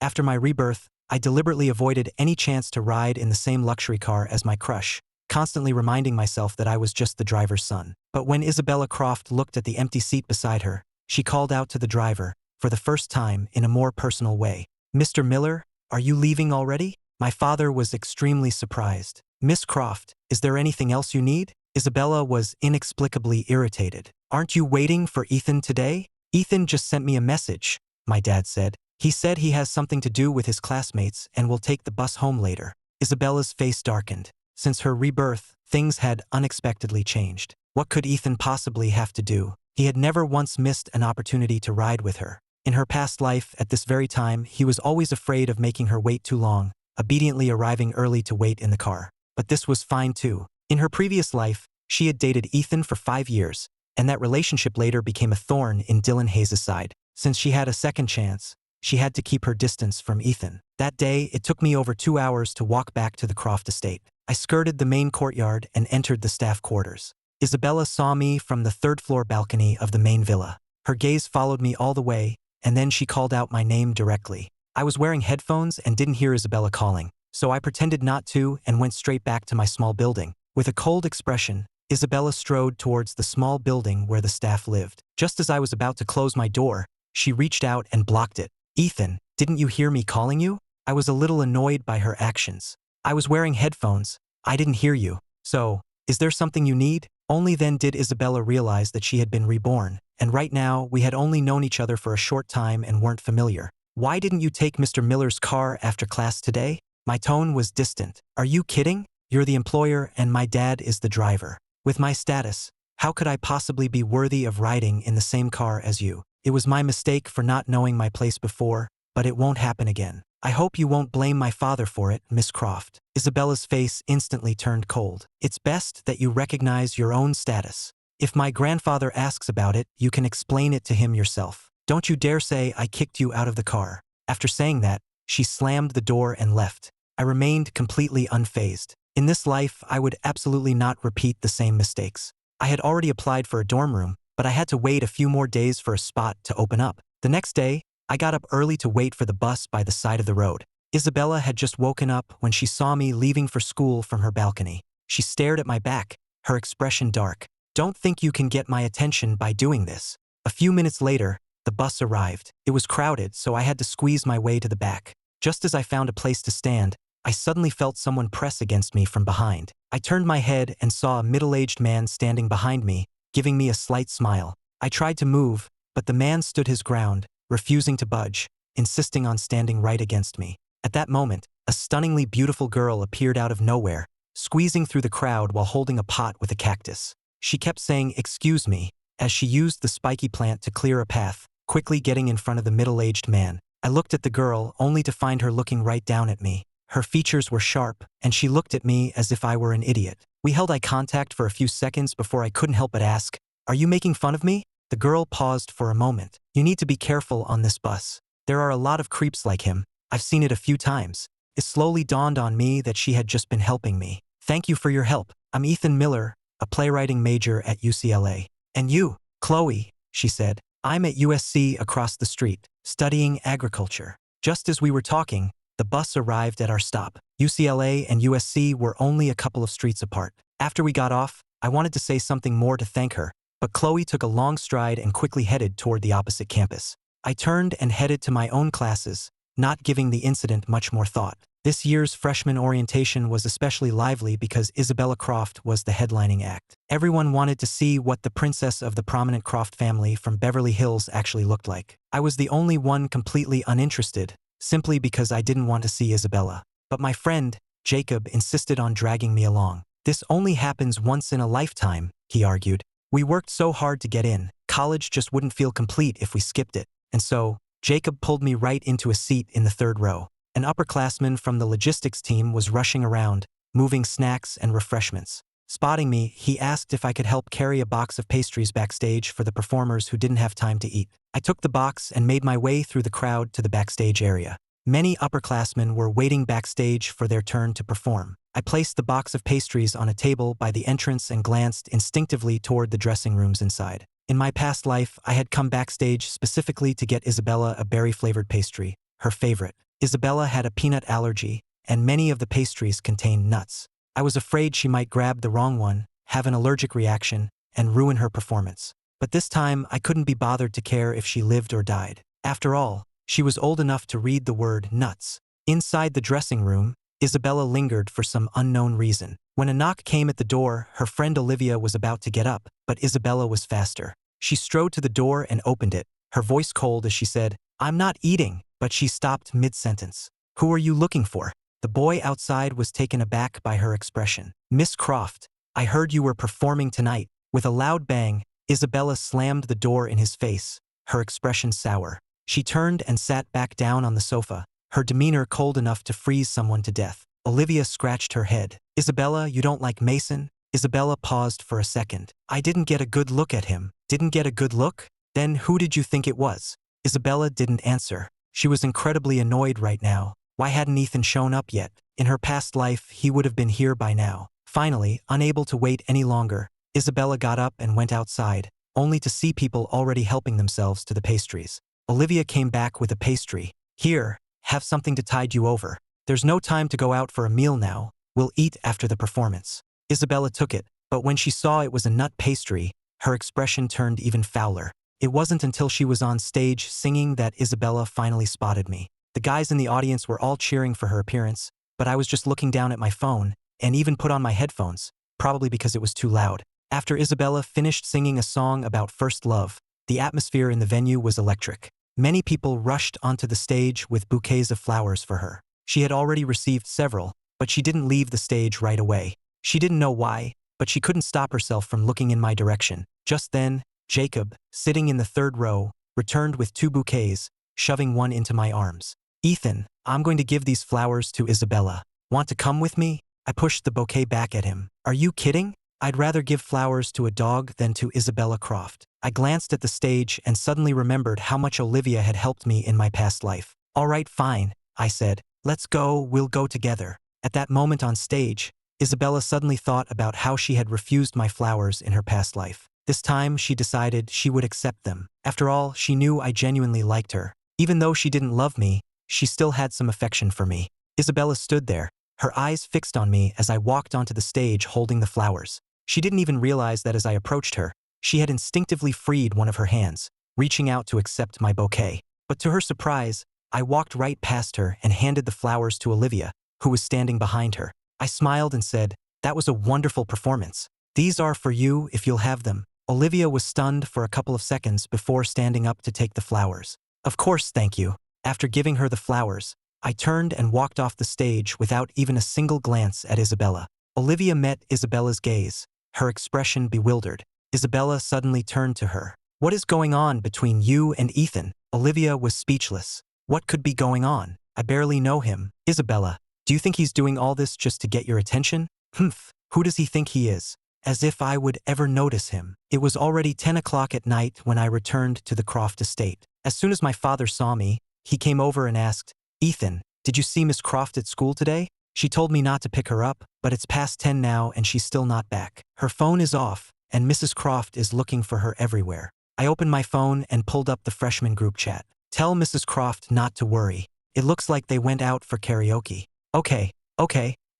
After my rebirth, I deliberately avoided any chance to ride in the same luxury car as my crush, constantly reminding myself that I was just the driver's son. But when Isabella Croft looked at the empty seat beside her, she called out to the driver, for the first time in a more personal way. "Mr. Miller, are you leaving already?" My father was extremely surprised. "Miss Croft, is there anything else you need?" Isabella was inexplicably irritated. "Aren't you waiting for Ethan today?" "Ethan just sent me a message," my dad said. "He said he has something to do with his classmates and will take the bus home later." Isabella's face darkened. Since her rebirth, things had unexpectedly changed. What could Ethan possibly have to do? He had never once missed an opportunity to ride with her. In her past life, at this very time, he was always afraid of making her wait too long, obediently arriving early to wait in the car. But this was fine too. In her previous life, she had dated Ethan for 5 years, and that relationship later became a thorn in Dylan Hayes' side. Since she had a second chance, she had to keep her distance from Ethan. That day, it took me over 2 hours to walk back to the Croft estate. I skirted the main courtyard and entered the staff quarters. Isabella saw me from the third-floor balcony of the main villa. Her gaze followed me all the way, and then she called out my name directly. I was wearing headphones and didn't hear Isabella calling, so I pretended not to and went straight back to my small building. With a cold expression, Isabella strode towards the small building where the staff lived. Just as I was about to close my door, she reached out and blocked it. "Ethan, didn't you hear me calling you?" I was a little annoyed by her actions. "I was wearing headphones. I didn't hear you. So, is there something you need?" Only then did Isabella realize that she had been reborn, and right now we had only known each other for a short time and weren't familiar. "Why didn't you take Mr. Miller's car after class today?" My tone was distant. "Are you kidding? You're the employer and my dad is the driver. With my status, how could I possibly be worthy of riding in the same car as you? It was my mistake for not knowing my place before, but it won't happen again. I hope you won't blame my father for it, Miss Croft." Isabella's face instantly turned cold. "It's best that you recognize your own status. If my grandfather asks about it, you can explain it to him yourself. Don't you dare say I kicked you out of the car." After saying that, she slammed the door and left. I remained completely unfazed. In this life, I would absolutely not repeat the same mistakes. I had already applied for a dorm room, but I had to wait a few more days for a spot to open up. The next day, I got up early to wait for the bus by the side of the road. Isabella had just woken up when she saw me leaving for school from her balcony. She stared at my back, her expression dark. "Don't think you can get my attention by doing this." A few minutes later, the bus arrived. It was crowded, so I had to squeeze my way to the back. Just as I found a place to stand, I suddenly felt someone press against me from behind. I turned my head and saw a middle-aged man standing behind me, giving me a slight smile. I tried to move, but the man stood his ground, refusing to budge, insisting on standing right against me. At that moment, a stunningly beautiful girl appeared out of nowhere, squeezing through the crowd while holding a pot with a cactus. She kept saying, "Excuse me," as she used the spiky plant to clear a path, quickly getting in front of the middle-aged man. I looked at the girl, only to find her looking right down at me. Her features were sharp, and she looked at me as if I were an idiot. We held eye contact for a few seconds before I couldn't help but ask, "Are you making fun of me?" The girl paused for a moment. "You need to be careful on this bus. There are a lot of creeps like him. I've seen it a few times." It slowly dawned on me that she had just been helping me. "Thank you for your help. I'm Ethan Miller, a playwriting major at UCLA. And you?" "Chloe," she said. "I'm at USC across the street, studying agriculture." Just as we were talking, the bus arrived at our stop. UCLA and USC were only a couple of streets apart. After we got off, I wanted to say something more to thank her, but Chloe took a long stride and quickly headed toward the opposite campus. I turned and headed to my own classes, not giving the incident much more thought. This year's freshman orientation was especially lively because Isabella Croft was the headlining act. Everyone wanted to see what the princess of the prominent Croft family from Beverly Hills actually looked like. I was the only one completely uninterested, simply because I didn't want to see Isabella. But my friend, Jacob, insisted on dragging me along. "This only happens once in a lifetime," he argued. "We worked so hard to get in, college just wouldn't feel complete if we skipped it." And so, Jacob pulled me right into a seat in the third row. An upperclassman from the logistics team was rushing around, moving snacks and refreshments. Spotting me, he asked if I could help carry a box of pastries backstage for the performers who didn't have time to eat. I took the box and made my way through the crowd to the backstage area. Many upperclassmen were waiting backstage for their turn to perform. I placed the box of pastries on a table by the entrance and glanced instinctively toward the dressing rooms inside. In my past life, I had come backstage specifically to get Isabella a berry-flavored pastry, her favorite. Isabella had a peanut allergy, and many of the pastries contained nuts. I was afraid she might grab the wrong one, have an allergic reaction, and ruin her performance. But this time, I couldn't be bothered to care if she lived or died. After all, she was old enough to read the word nuts. Inside the dressing room, Isabella lingered for some unknown reason. When a knock came at the door, her friend Olivia was about to get up, but Isabella was faster. She strode to the door and opened it, her voice cold as she said, "I'm not eating," but she stopped mid-sentence. "Who are you looking for?" The boy outside was taken aback by her expression. "Miss Croft, I heard you were performing tonight." With a loud bang, Isabella slammed the door in his face, her expression sour. She turned and sat back down on the sofa, her demeanor cold enough to freeze someone to death. Olivia scratched her head. "Isabella, you don't like Mason?" Isabella paused for a second. "I didn't get a good look at him." "Didn't get a good look? Then who did you think it was?" Isabella didn't answer. She was incredibly annoyed right now. Why hadn't Ethan shown up yet? In her past life, he would have been here by now. Finally, unable to wait any longer, Isabella got up and went outside, only to see people already helping themselves to the pastries. Olivia came back with a pastry. "Here, have something to tide you over. There's no time to go out for a meal now. We'll eat after the performance." Isabella took it, but when she saw it was a nut pastry, her expression turned even fouler. It wasn't until she was on stage singing that Isabella finally spotted me. The guys in the audience were all cheering for her appearance, but I was just looking down at my phone, and even put on my headphones, probably because it was too loud. After Isabella finished singing a song about first love, the atmosphere in the venue was electric. Many people rushed onto the stage with bouquets of flowers for her. She had already received several, but she didn't leave the stage right away. She didn't know why, but she couldn't stop herself from looking in my direction. Just then, Jacob, sitting in the third row, returned with 2 bouquets, shoving one into my arms. "Ethan, I'm going to give these flowers to Isabella. Want to come with me?" I pushed the bouquet back at him. "Are you kidding? I'd rather give flowers to a dog than to Isabella Croft." I glanced at the stage and suddenly remembered how much Olivia had helped me in my past life. "All right, fine," I said. "Let's go, we'll go together." At that moment on stage, Isabella suddenly thought about how she had refused my flowers in her past life. This time, she decided she would accept them. After all, she knew I genuinely liked her. Even though she didn't love me, she still had some affection for me. Isabella stood there, her eyes fixed on me as I walked onto the stage holding the flowers. She didn't even realize that as I approached her, she had instinctively freed one of her hands, reaching out to accept my bouquet. But to her surprise, I walked right past her and handed the flowers to Olivia, who was standing behind her. I smiled and said, "That was a wonderful performance. These are for you if you'll have them." Olivia was stunned for a couple of seconds before standing up to take the flowers. "Of course, thank you." After giving her the flowers, I turned and walked off the stage without even a single glance at Isabella. Olivia met Isabella's gaze, her expression bewildered. Isabella suddenly turned to her. "What is going on between you and Ethan?" Olivia was speechless. What could be going on? I barely know him. "Isabella, do you think he's doing all this just to get your attention?" "Humph, who does he think he is?" As if I would ever notice him. It was already 10 o'clock at night when I returned to the Croft estate. As soon as my father saw me, he came over and asked, "Ethan, did you see Miss Croft at school today? She told me not to pick her up, but it's past 10 now and she's still not back. Her phone is off, and Mrs. Croft is looking for her everywhere." I opened my phone and pulled up the freshman group chat. "Tell Mrs. Croft not to worry. It looks like they went out for karaoke." Okay,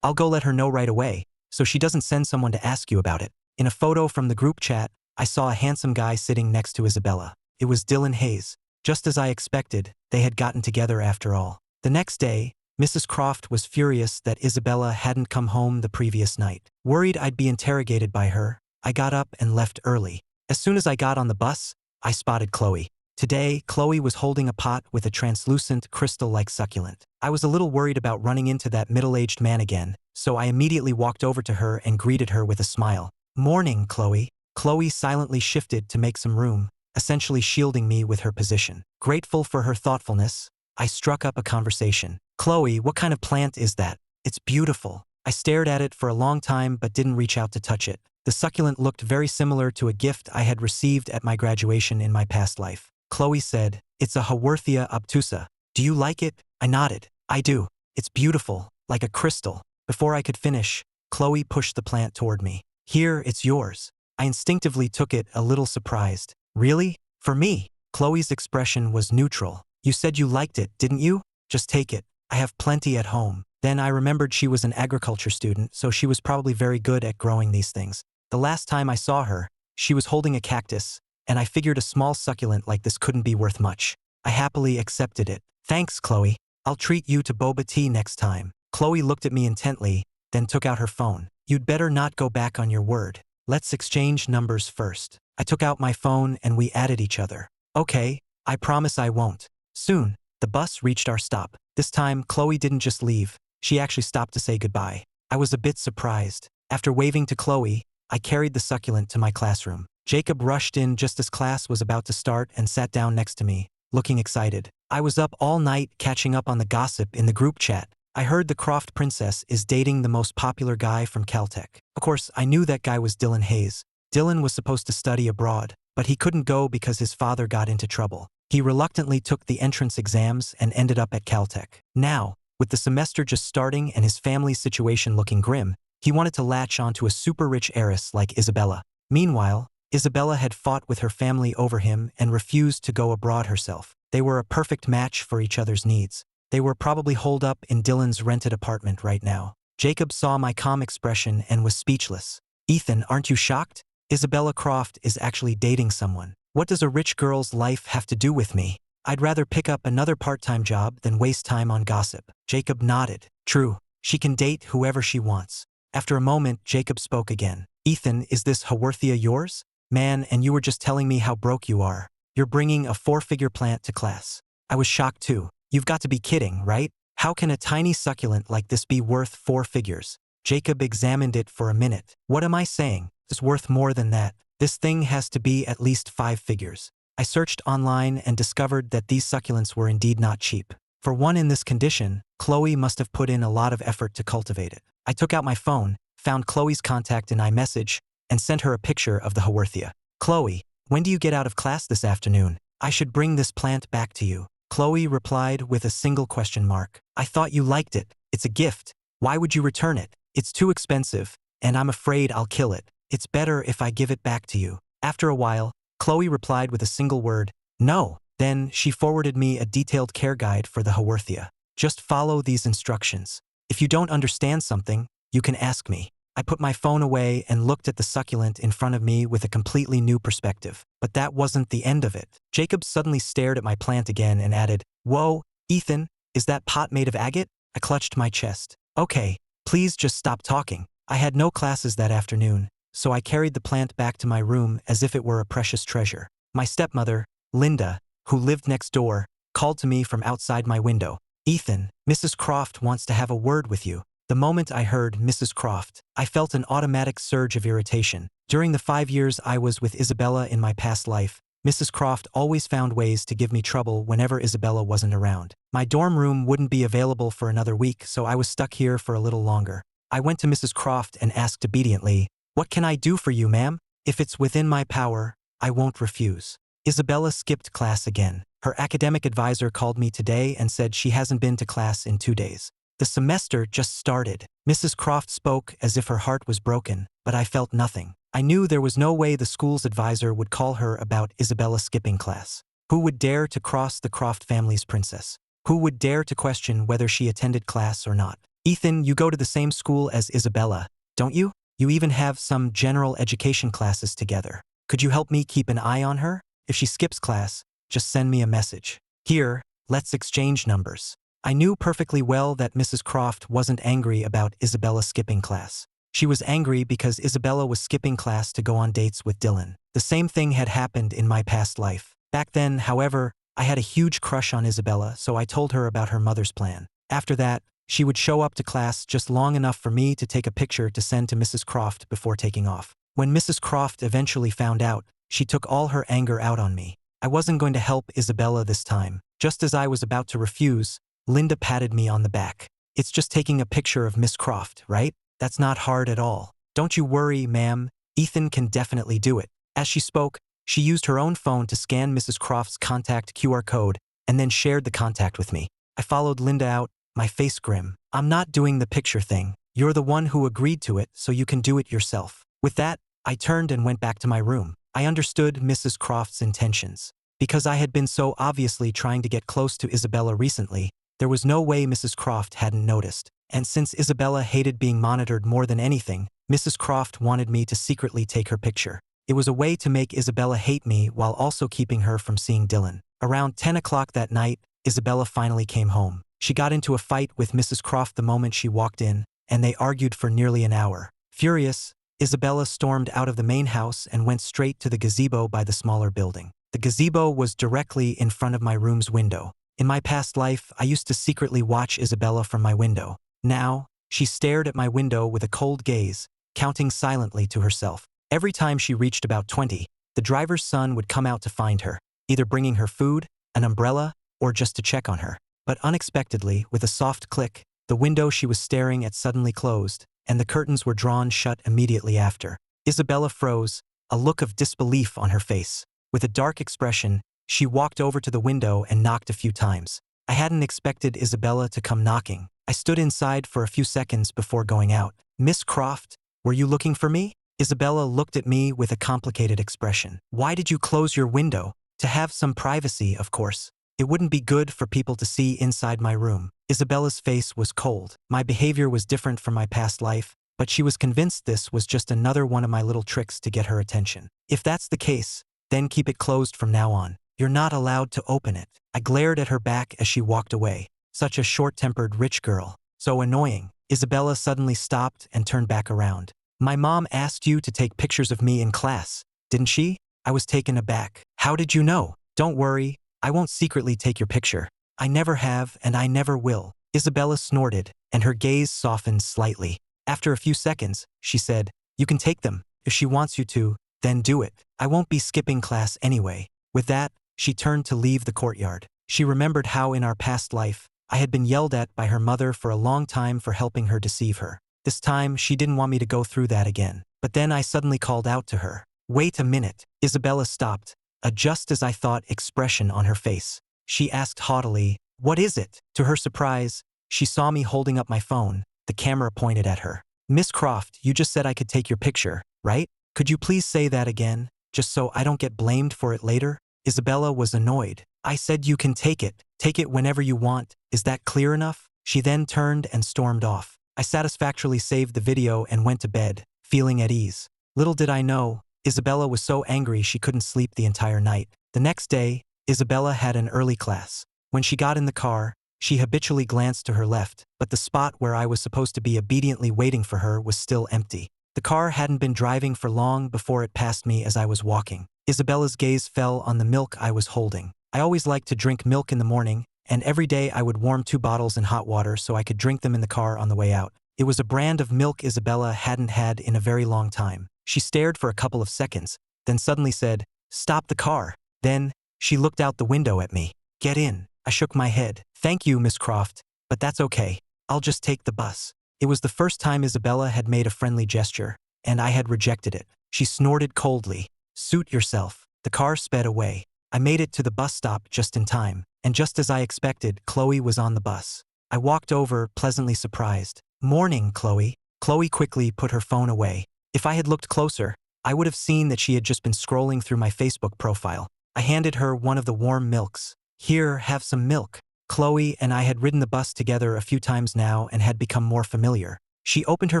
I'll go let her know right away, so she doesn't send someone to ask you about it." In a photo from the group chat, I saw a handsome guy sitting next to Isabella. It was Dylan Hayes. Just as I expected, they had gotten together after all. The next day, Mrs. Croft was furious that Isabella hadn't come home the previous night. Worried I'd be interrogated by her, I got up and left early. As soon as I got on the bus, I spotted Chloe. Today, Chloe was holding a pot with a translucent, crystal-like succulent. I was a little worried about running into that middle-aged man again, so I immediately walked over to her and greeted her with a smile. "Morning, Chloe." Chloe silently shifted to make some room, essentially shielding me with her position. Grateful for her thoughtfulness, I struck up a conversation. "Chloe, what kind of plant is that? It's beautiful." I stared at it for a long time but didn't reach out to touch it. The succulent looked very similar to a gift I had received at my graduation in my past life. Chloe said, "It's a Haworthia obtusa. Do you like it?" I nodded. "I do. It's beautiful, like a crystal." Before I could finish, Chloe pushed the plant toward me. "Here, it's yours." I instinctively took it, a little surprised. "Really? For me?" Chloe's expression was neutral. "You said you liked it, didn't you?" Just take it. I have plenty at home. Then I remembered she was an agriculture student, so she was probably very good at growing these things. The last time I saw her, she was holding a cactus, and I figured a small succulent like this couldn't be worth much. I happily accepted it. Thanks, Chloe. I'll treat you to boba tea next time. Chloe looked at me intently, then took out her phone. You'd better not go back on your word. Let's exchange numbers first. I took out my phone and we added each other. Okay, I promise I won't. Soon, the bus reached our stop. This time, Chloe didn't just leave. She actually stopped to say goodbye. I was a bit surprised. After waving to Chloe, I carried the succulent to my classroom. Jacob rushed in just as class was about to start and sat down next to me, looking excited. I was up all night catching up on the gossip in the group chat. I heard the Croft princess is dating the most popular guy from Caltech. Of course, I knew that guy was Dylan Hayes. Dylan was supposed to study abroad, but he couldn't go because his father got into trouble. He reluctantly took the entrance exams and ended up at Caltech. Now, with the semester just starting and his family's situation looking grim, he wanted to latch onto a super-rich heiress like Isabella. Meanwhile, Isabella had fought with her family over him and refused to go abroad herself. They were a perfect match for each other's needs. They were probably holed up in Dylan's rented apartment right now. Jacob saw my calm expression and was speechless. Ethan, aren't you shocked? Isabella Croft is actually dating someone. What does a rich girl's life have to do with me? I'd rather pick up another part-time job than waste time on gossip. Jacob nodded. True, she can date whoever she wants. After a moment, Jacob spoke again. Ethan, is this Haworthia yours? Man, and you were just telling me how broke you are. You're bringing a 4-figure plant to class. I was shocked too. You've got to be kidding, right? How can a tiny succulent like this be worth 4 figures? Jacob examined it for a minute. What am I saying? It's worth more than that. This thing has to be at least 5 figures. I searched online and discovered that these succulents were indeed not cheap. For one in this condition, Chloe must have put in a lot of effort to cultivate it. I took out my phone, found Chloe's contact in iMessage, and sent her a picture of the Haworthia. Chloe, when do you get out of class this afternoon? I should bring this plant back to you. Chloe replied with a single question mark. I thought you liked it. It's a gift. Why would you return it? It's too expensive, and I'm afraid I'll kill it. It's better if I give it back to you. After a while, Chloe replied with a single word, no. Then she forwarded me a detailed care guide for the Haworthia. Just follow these instructions. If you don't understand something, you can ask me. I put my phone away and looked at the succulent in front of me with a completely new perspective. But that wasn't the end of it. Jacob suddenly stared at my plant again and added, whoa, Ethan, is that pot made of agate? I clutched my chest. Okay, please just stop talking. I had no classes that afternoon, so I carried the plant back to my room as if it were a precious treasure. My stepmother, Linda, who lived next door, called to me from outside my window. Ethan, Mrs. Croft wants to have a word with you. The moment I heard Mrs. Croft, I felt an automatic surge of irritation. During the 5 years I was with Isabella in my past life, Mrs. Croft always found ways to give me trouble whenever Isabella wasn't around. My dorm room wouldn't be available for another week, so I was stuck here for a little longer. I went to Mrs. Croft and asked obediently, what can I do for you, ma'am? If it's within my power, I won't refuse. Isabella skipped class again. Her academic advisor called me today and said she hasn't been to class in 2 days. The semester just started. Mrs. Croft spoke as if her heart was broken, but I felt nothing. I knew there was no way the school's advisor would call her about Isabella skipping class. Who would dare to cross the Croft family's princess? Who would dare to question whether she attended class or not? Ethan, you go to the same school as Isabella, don't you? You even have some general education classes together. Could you help me keep an eye on her? If she skips class, just send me a message. Here, let's exchange numbers. I knew perfectly well that Mrs. Croft wasn't angry about Isabella skipping class. She was angry because Isabella was skipping class to go on dates with Dylan. The same thing had happened in my past life. Back then, however, I had a huge crush on Isabella, so I told her about her mother's plan. After that, she would show up to class just long enough for me to take a picture to send to Mrs. Croft before taking off. When Mrs. Croft eventually found out, she took all her anger out on me. I wasn't going to help Isabella this time. Just as I was about to refuse, Linda patted me on the back. It's just taking a picture of Miss Croft, right? That's not hard at all. Don't you worry, ma'am. Ethan can definitely do it. As she spoke, she used her own phone to scan Mrs. Croft's contact QR code and then shared the contact with me. I followed Linda out, my face grim. I'm not doing the picture thing. You're the one who agreed to it, so you can do it yourself. With that, I turned and went back to my room. I understood Mrs. Croft's intentions. Because I had been so obviously trying to get close to Isabella recently, There was no way Mrs. Croft hadn't noticed. And since Isabella hated being monitored more than anything, Mrs. Croft wanted me to secretly take her picture. It was a way to make Isabella hate me while also keeping her from seeing Dylan. Around 10 o'clock that night, Isabella finally came home. She got into a fight with Mrs. Croft the moment she walked in, and they argued for nearly an hour. Furious, Isabella stormed out of the main house and went straight to the gazebo by the smaller building. The gazebo was directly in front of my room's window. In my past life, I used to secretly watch Isabella from my window. Now, she stared at my window with a cold gaze, counting silently to herself. Every time she reached about 20, the driver's son would come out to find her, either bringing her food, an umbrella, or just to check on her. But unexpectedly, with a soft click, the window she was staring at suddenly closed, and the curtains were drawn shut immediately after. Isabella froze, a look of disbelief on her face. With a dark expression, she walked over to the window and knocked a few times. I hadn't expected Isabella to come knocking. I stood inside for a few seconds before going out. "Miss Croft, were you looking for me?" Isabella looked at me with a complicated expression. "Why did you close your window?" "To have some privacy, of course. It wouldn't be good for people to see inside my room." Isabella's face was cold. My behavior was different from my past life, but she was convinced this was just another one of my little tricks to get her attention. "If that's the case, then keep it closed from now on. You're not allowed to open it." I glared at her back as she walked away. Such a short-tempered rich girl. So annoying. Isabella suddenly stopped and turned back around. "My mom asked you to take pictures of me in class, didn't she?" I was taken aback. "How did you know?" "Don't worry, I won't secretly take your picture. I never have and I never will." Isabella snorted, and her gaze softened slightly. After a few seconds, she said, "You can take them. If she wants you to, then do it. I won't be skipping class anyway." With that, she turned to leave the courtyard. She remembered how in our past life, I had been yelled at by her mother for a long time for helping her deceive her. This time, she didn't want me to go through that again. But then I suddenly called out to her. "Wait a minute." Isabella stopped, a just as I thought expression on her face. She asked haughtily, "What is it?" To her surprise, she saw me holding up my phone, the camera pointed at her. "Miss Croft, you just said I could take your picture, right? Could you please say that again, just so I don't get blamed for it later?" Isabella was annoyed. "I said you can take it. Take it whenever you want. Is that clear enough?" She then turned and stormed off. I satisfactorily saved the video and went to bed, feeling at ease. Little did I know, Isabella was so angry she couldn't sleep the entire night. The next day, Isabella had an early class. When she got in the car, she habitually glanced to her left, but the spot where I was supposed to be obediently waiting for her was still empty. The car hadn't been driving for long before it passed me as I was walking. Isabella's gaze fell on the milk I was holding. I always liked to drink milk in the morning, and every day I would warm 2 bottles in hot water so I could drink them in the car on the way out. It was a brand of milk Isabella hadn't had in a very long time. She stared for a couple of seconds, then suddenly said, "Stop the car." Then, she looked out the window at me. "Get in." I shook my head. "Thank you, Miss Croft, but that's okay. I'll just take the bus." It was the first time Isabella had made a friendly gesture, and I had rejected it. She snorted coldly. "Suit yourself." The car sped away. I made it to the bus stop just in time, and just as I expected, Chloe was on the bus. I walked over, pleasantly surprised. "Morning, Chloe." Chloe quickly put her phone away. If I had looked closer, I would have seen that she had just been scrolling through my Facebook profile. I handed her one of the warm milks. "Here, have some milk." Chloe and I had ridden the bus together a few times now and had become more familiar. She opened her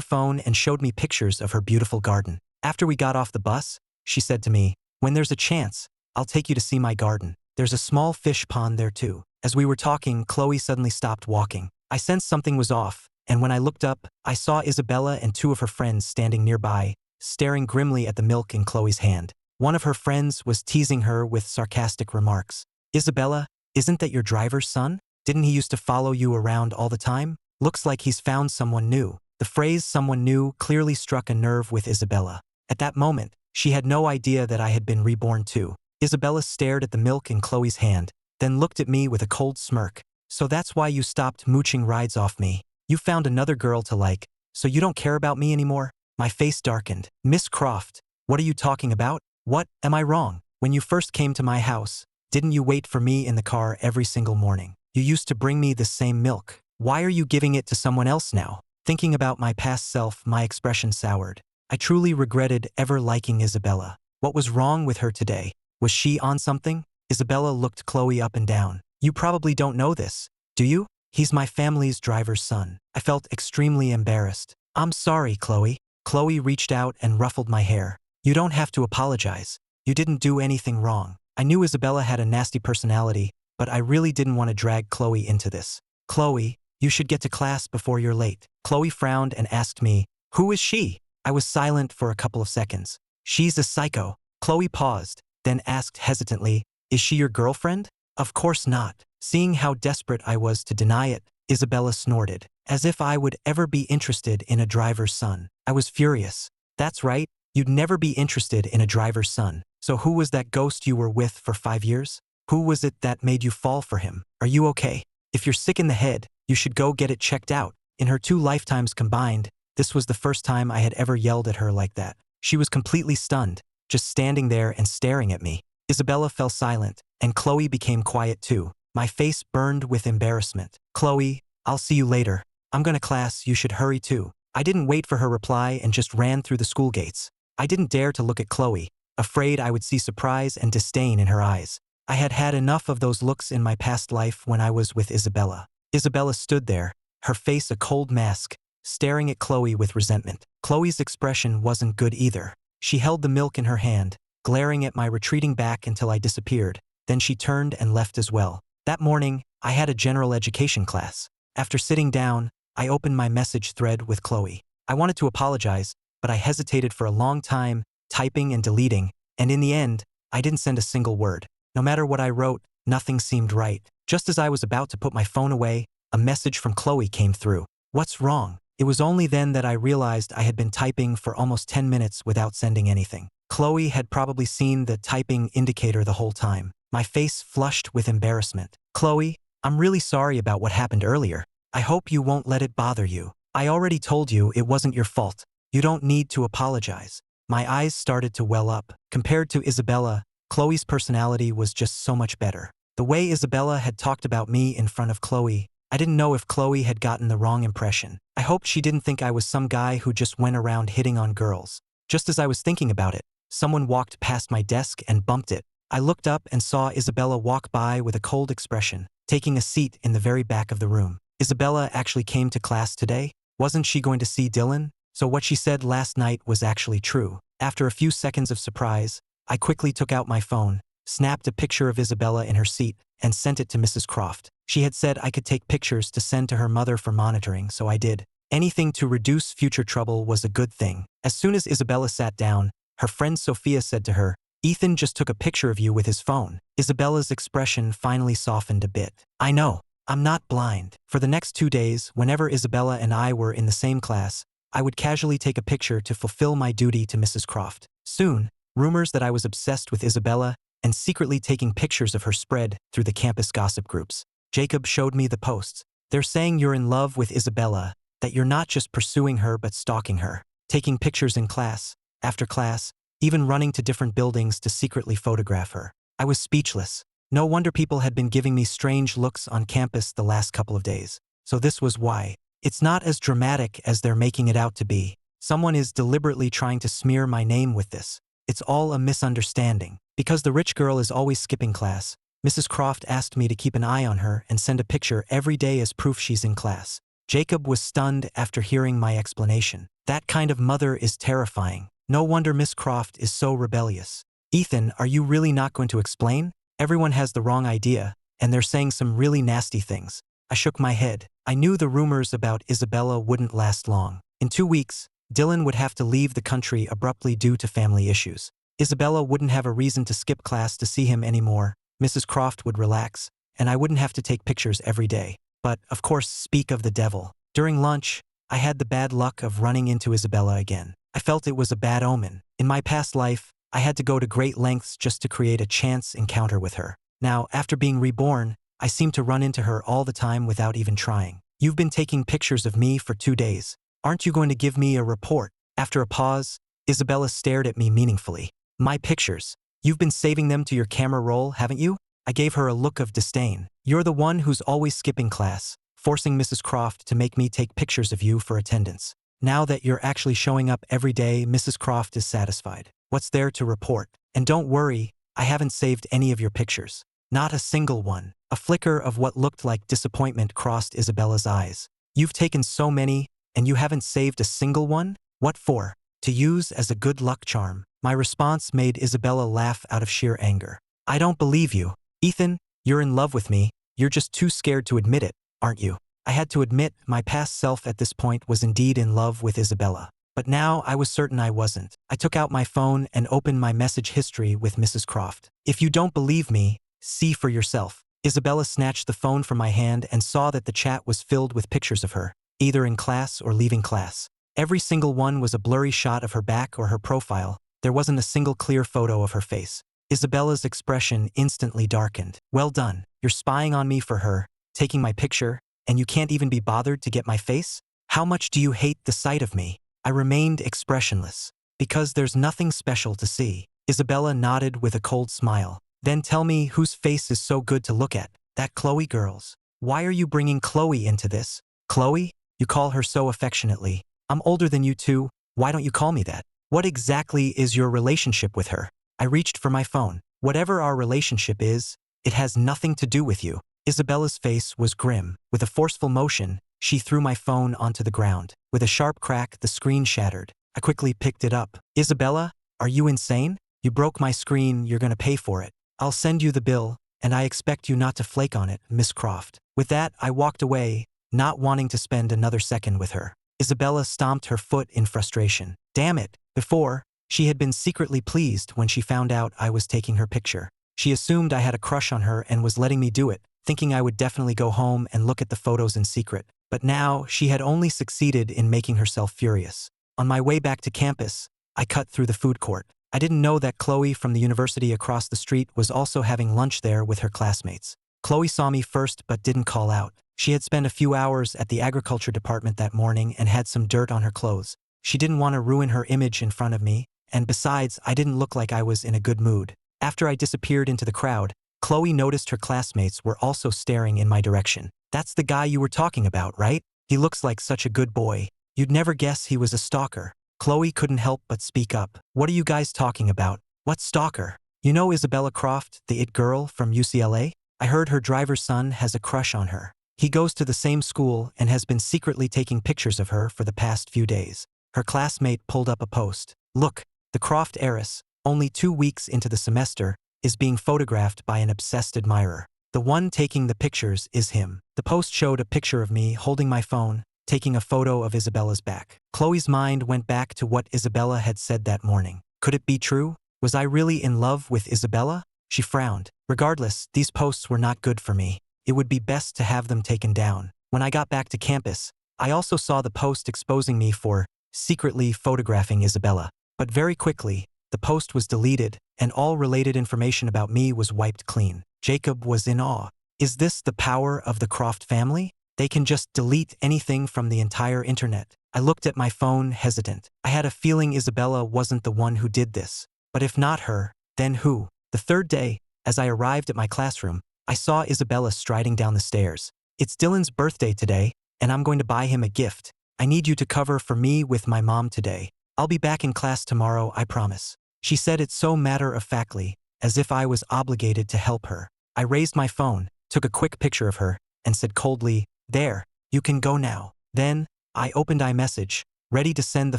phone and showed me pictures of her beautiful garden. After we got off the bus, she said to me, "When there's a chance, I'll take you to see my garden. There's a small fish pond there too." As we were talking, Chloe suddenly stopped walking. I sensed something was off, and when I looked up, I saw Isabella and 2 of her friends standing nearby, staring grimly at the milk in Chloe's hand. One of her friends was teasing her with sarcastic remarks. "Isabella, isn't that your driver's son? Didn't he used to follow you around all the time? Looks like he's found someone new." The phrase "someone new" clearly struck a nerve with Isabella. At that moment, she had no idea that I had been reborn too. Isabella stared at the milk in Chloe's hand, then looked at me with a cold smirk. "So that's why you stopped mooching rides off me. You found another girl to like, so you don't care about me anymore?" My face darkened. "Miss Croft, what are you talking about? What, am I wrong? When you first came to my house, didn't you wait for me in the car every single morning? You used to bring me the same milk. Why are you giving it to someone else now?" Thinking about my past self, my expression soured. I truly regretted ever liking Isabella. What was wrong with her today? Was she on something? Isabella looked Chloe up and down. "You probably don't know this, do you? He's my family's driver's son. I felt extremely embarrassed. I'm sorry, Chloe. Chloe reached out and ruffled my hair. You don't have to apologize. You didn't do anything wrong. I knew Isabella had a nasty personality, but I really didn't want to drag Chloe into this. Chloe, you should get to class before you're late. Chloe frowned and asked me, who is she? I was silent for a couple of seconds. She's a psycho. Chloe paused, then asked hesitantly, is she your girlfriend? Of course not. Seeing how desperate I was to deny it, Isabella snorted, as if I would ever be interested in a driver's son. I was furious. That's right, you'd never be interested in a driver's son. So who was that ghost you were with for 5 years? Who was it that made you fall for him? Are you okay? If you're sick in the head, you should go get it checked out. In her 2 lifetimes combined, this was the first time I had ever yelled at her like that. She was completely stunned, just standing there and staring at me. Isabella fell silent, and Chloe became quiet too. My face burned with embarrassment. Chloe, I'll see you later. I'm gonna class, you should hurry too. I didn't wait for her reply and just ran through the school gates. I didn't dare to look at Chloe, afraid I would see surprise and disdain in her eyes. I had had enough of those looks in my past life when I was with Isabella. Isabella stood there, her face a cold mask, staring at Chloe with resentment. Chloe's expression wasn't good either. She held the milk in her hand, glaring at my retreating back until I disappeared. Then she turned and left as well. That morning, I had a general education class. After sitting down, I opened my message thread with Chloe. I wanted to apologize, but I hesitated for a long time, typing and deleting, and in the end, I didn't send a single word. No matter what I wrote, nothing seemed right. Just as I was about to put my phone away, a message from Chloe came through. What's wrong? It was only then that I realized I had been typing for almost 10 minutes without sending anything. Chloe had probably seen the typing indicator the whole time. My face flushed with embarrassment. Chloe, I'm really sorry about what happened earlier. I hope you won't let it bother you. I already told you it wasn't your fault. You don't need to apologize. My eyes started to well up. Compared to Isabella, Chloe's personality was just so much better. The way Isabella had talked about me in front of Chloe, I didn't know if Chloe had gotten the wrong impression. I hoped she didn't think I was some guy who just went around hitting on girls. Just as I was thinking about it, someone walked past my desk and bumped it. I looked up and saw Isabella walk by with a cold expression, taking a seat in the very back of the room. Isabella actually came to class today? Wasn't she going to see Dylan? So what she said last night was actually true. After a few seconds of surprise, I quickly took out my phone, snapped a picture of Isabella in her seat, and sent it to Mrs. Croft. She had said I could take pictures to send to her mother for monitoring, so I did. Anything to reduce future trouble was a good thing. As soon as Isabella sat down, her friend Sophia said to her, Ethan just took a picture of you with his phone. Isabella's expression finally softened a bit. I know. I'm not blind. For the next 2 days, whenever Isabella and I were in the same class, I would casually take a picture to fulfill my duty to Mrs. Croft. Soon, rumors that I was obsessed with Isabella and secretly taking pictures of her spread through the campus gossip groups. Jacob showed me the posts. They're saying you're in love with Isabella, that you're not just pursuing her but stalking her, taking pictures in class, after class, even running to different buildings to secretly photograph her. I was speechless. No wonder people had been giving me strange looks on campus the last couple of days. So this was why. It's not as dramatic as they're making it out to be. Someone is deliberately trying to smear my name with this. It's all a misunderstanding. Because the rich girl is always skipping class, Mrs. Croft asked me to keep an eye on her and send a picture every day as proof she's in class. Jacob was stunned after hearing my explanation. That kind of mother is terrifying. No wonder Miss Croft is so rebellious. Ethan, are you really not going to explain? Everyone has the wrong idea, and they're saying some really nasty things. I shook my head. I knew the rumors about Isabella wouldn't last long. In 2 weeks, Dylan would have to leave the country abruptly due to family issues. Isabella wouldn't have a reason to skip class to see him anymore. Mrs. Croft would relax, and I wouldn't have to take pictures every day. But, of course, speak of the devil. During lunch, I had the bad luck of running into Isabella again. I felt it was a bad omen. In my past life, I had to go to great lengths just to create a chance encounter with her. Now, after being reborn, I seem to run into her all the time without even trying. You've been taking pictures of me for 2 days. Aren't you going to give me a report? After a pause, Isabella stared at me meaningfully. My pictures. You've been saving them to your camera roll, haven't you? I gave her a look of disdain. You're the one who's always skipping class, forcing Mrs. Croft to make me take pictures of you for attendance. Now that you're actually showing up every day, Mrs. Croft is satisfied. What's there to report? And don't worry, I haven't saved any of your pictures. Not a single one. A flicker of what looked like disappointment crossed Isabella's eyes. You've taken so many, and you haven't saved a single one? What for? To use as a good luck charm. My response made Isabella laugh out of sheer anger. I don't believe you. Ethan, you're in love with me. You're just too scared to admit it, aren't you? I had to admit my past self at this point was indeed in love with Isabella. But now I was certain I wasn't. I took out my phone and opened my message history with Mrs. Croft. If you don't believe me, see for yourself. Isabella snatched the phone from my hand and saw that the chat was filled with pictures of her, either in class or leaving class. Every single one was a blurry shot of her back or her profile. There wasn't a single clear photo of her face. Isabella's expression instantly darkened. Well done. You're spying on me for her, taking my picture, and you can't even be bothered to get my face? How much do you hate the sight of me? I remained expressionless. Because there's nothing special to see. Isabella nodded with a cold smile. Then tell me whose face is so good to look at. That Chloe girl's. Why are you bringing Chloe into this? Chloe? You call her so affectionately. I'm older than you two. Why don't you call me that? What exactly is your relationship with her? I reached for my phone. Whatever our relationship is, it has nothing to do with you. Isabella's face was grim. With a forceful motion, she threw my phone onto the ground. With a sharp crack, the screen shattered. I quickly picked it up. Isabella, are you insane? You broke my screen, you're gonna pay for it. I'll send you the bill, and I expect you not to flake on it, Miss Croft. With that, I walked away, not wanting to spend another second with her. Isabella stomped her foot in frustration. Damn it. Before, she had been secretly pleased when she found out I was taking her picture. She assumed I had a crush on her and was letting me do it, thinking I would definitely go home and look at the photos in secret. But now, she had only succeeded in making herself furious. On my way back to campus, I cut through the food court. I didn't know that Chloe from the university across the street was also having lunch there with her classmates. Chloe saw me first but didn't call out. She had spent a few hours at the agriculture department that morning and had some dirt on her clothes. She didn't want to ruin her image in front of me, and besides, I didn't look like I was in a good mood. After I disappeared into the crowd, Chloe noticed her classmates were also staring in my direction. That's the guy you were talking about, right? He looks like such a good boy. You'd never guess he was a stalker. Chloe couldn't help but speak up. What are you guys talking about? What stalker? You know Isabella Croft, the it girl from UCLA? I heard her driver's son has a crush on her. He goes to the same school and has been secretly taking pictures of her for the past few days. Her classmate pulled up a post. Look, the Croft heiress, only 2 weeks into the semester, is being photographed by an obsessed admirer. The one taking the pictures is him. The post showed a picture of me holding my phone, taking a photo of Isabella's back. Chloe's mind went back to what Isabella had said that morning. Could it be true? Was I really in love with Isabella? She frowned. Regardless, these posts were not good for me. It would be best to have them taken down. When I got back to campus, I also saw the post exposing me for secretly photographing Isabella. But very quickly, the post was deleted, and all related information about me was wiped clean. Jacob was in awe. Is this the power of the Croft family? They can just delete anything from the entire internet. I looked at my phone, hesitant. I had a feeling Isabella wasn't the one who did this. But if not her, then who? The third day, as I arrived at my classroom, I saw Isabella striding down the stairs. It's Dylan's birthday today, and I'm going to buy him a gift. I need you to cover for me with my mom today. I'll be back in class tomorrow, I promise. She said it so matter-of-factly, as if I was obligated to help her. I raised my phone, took a quick picture of her, and said coldly, "There, you can go now." Then, I opened iMessage, ready to send the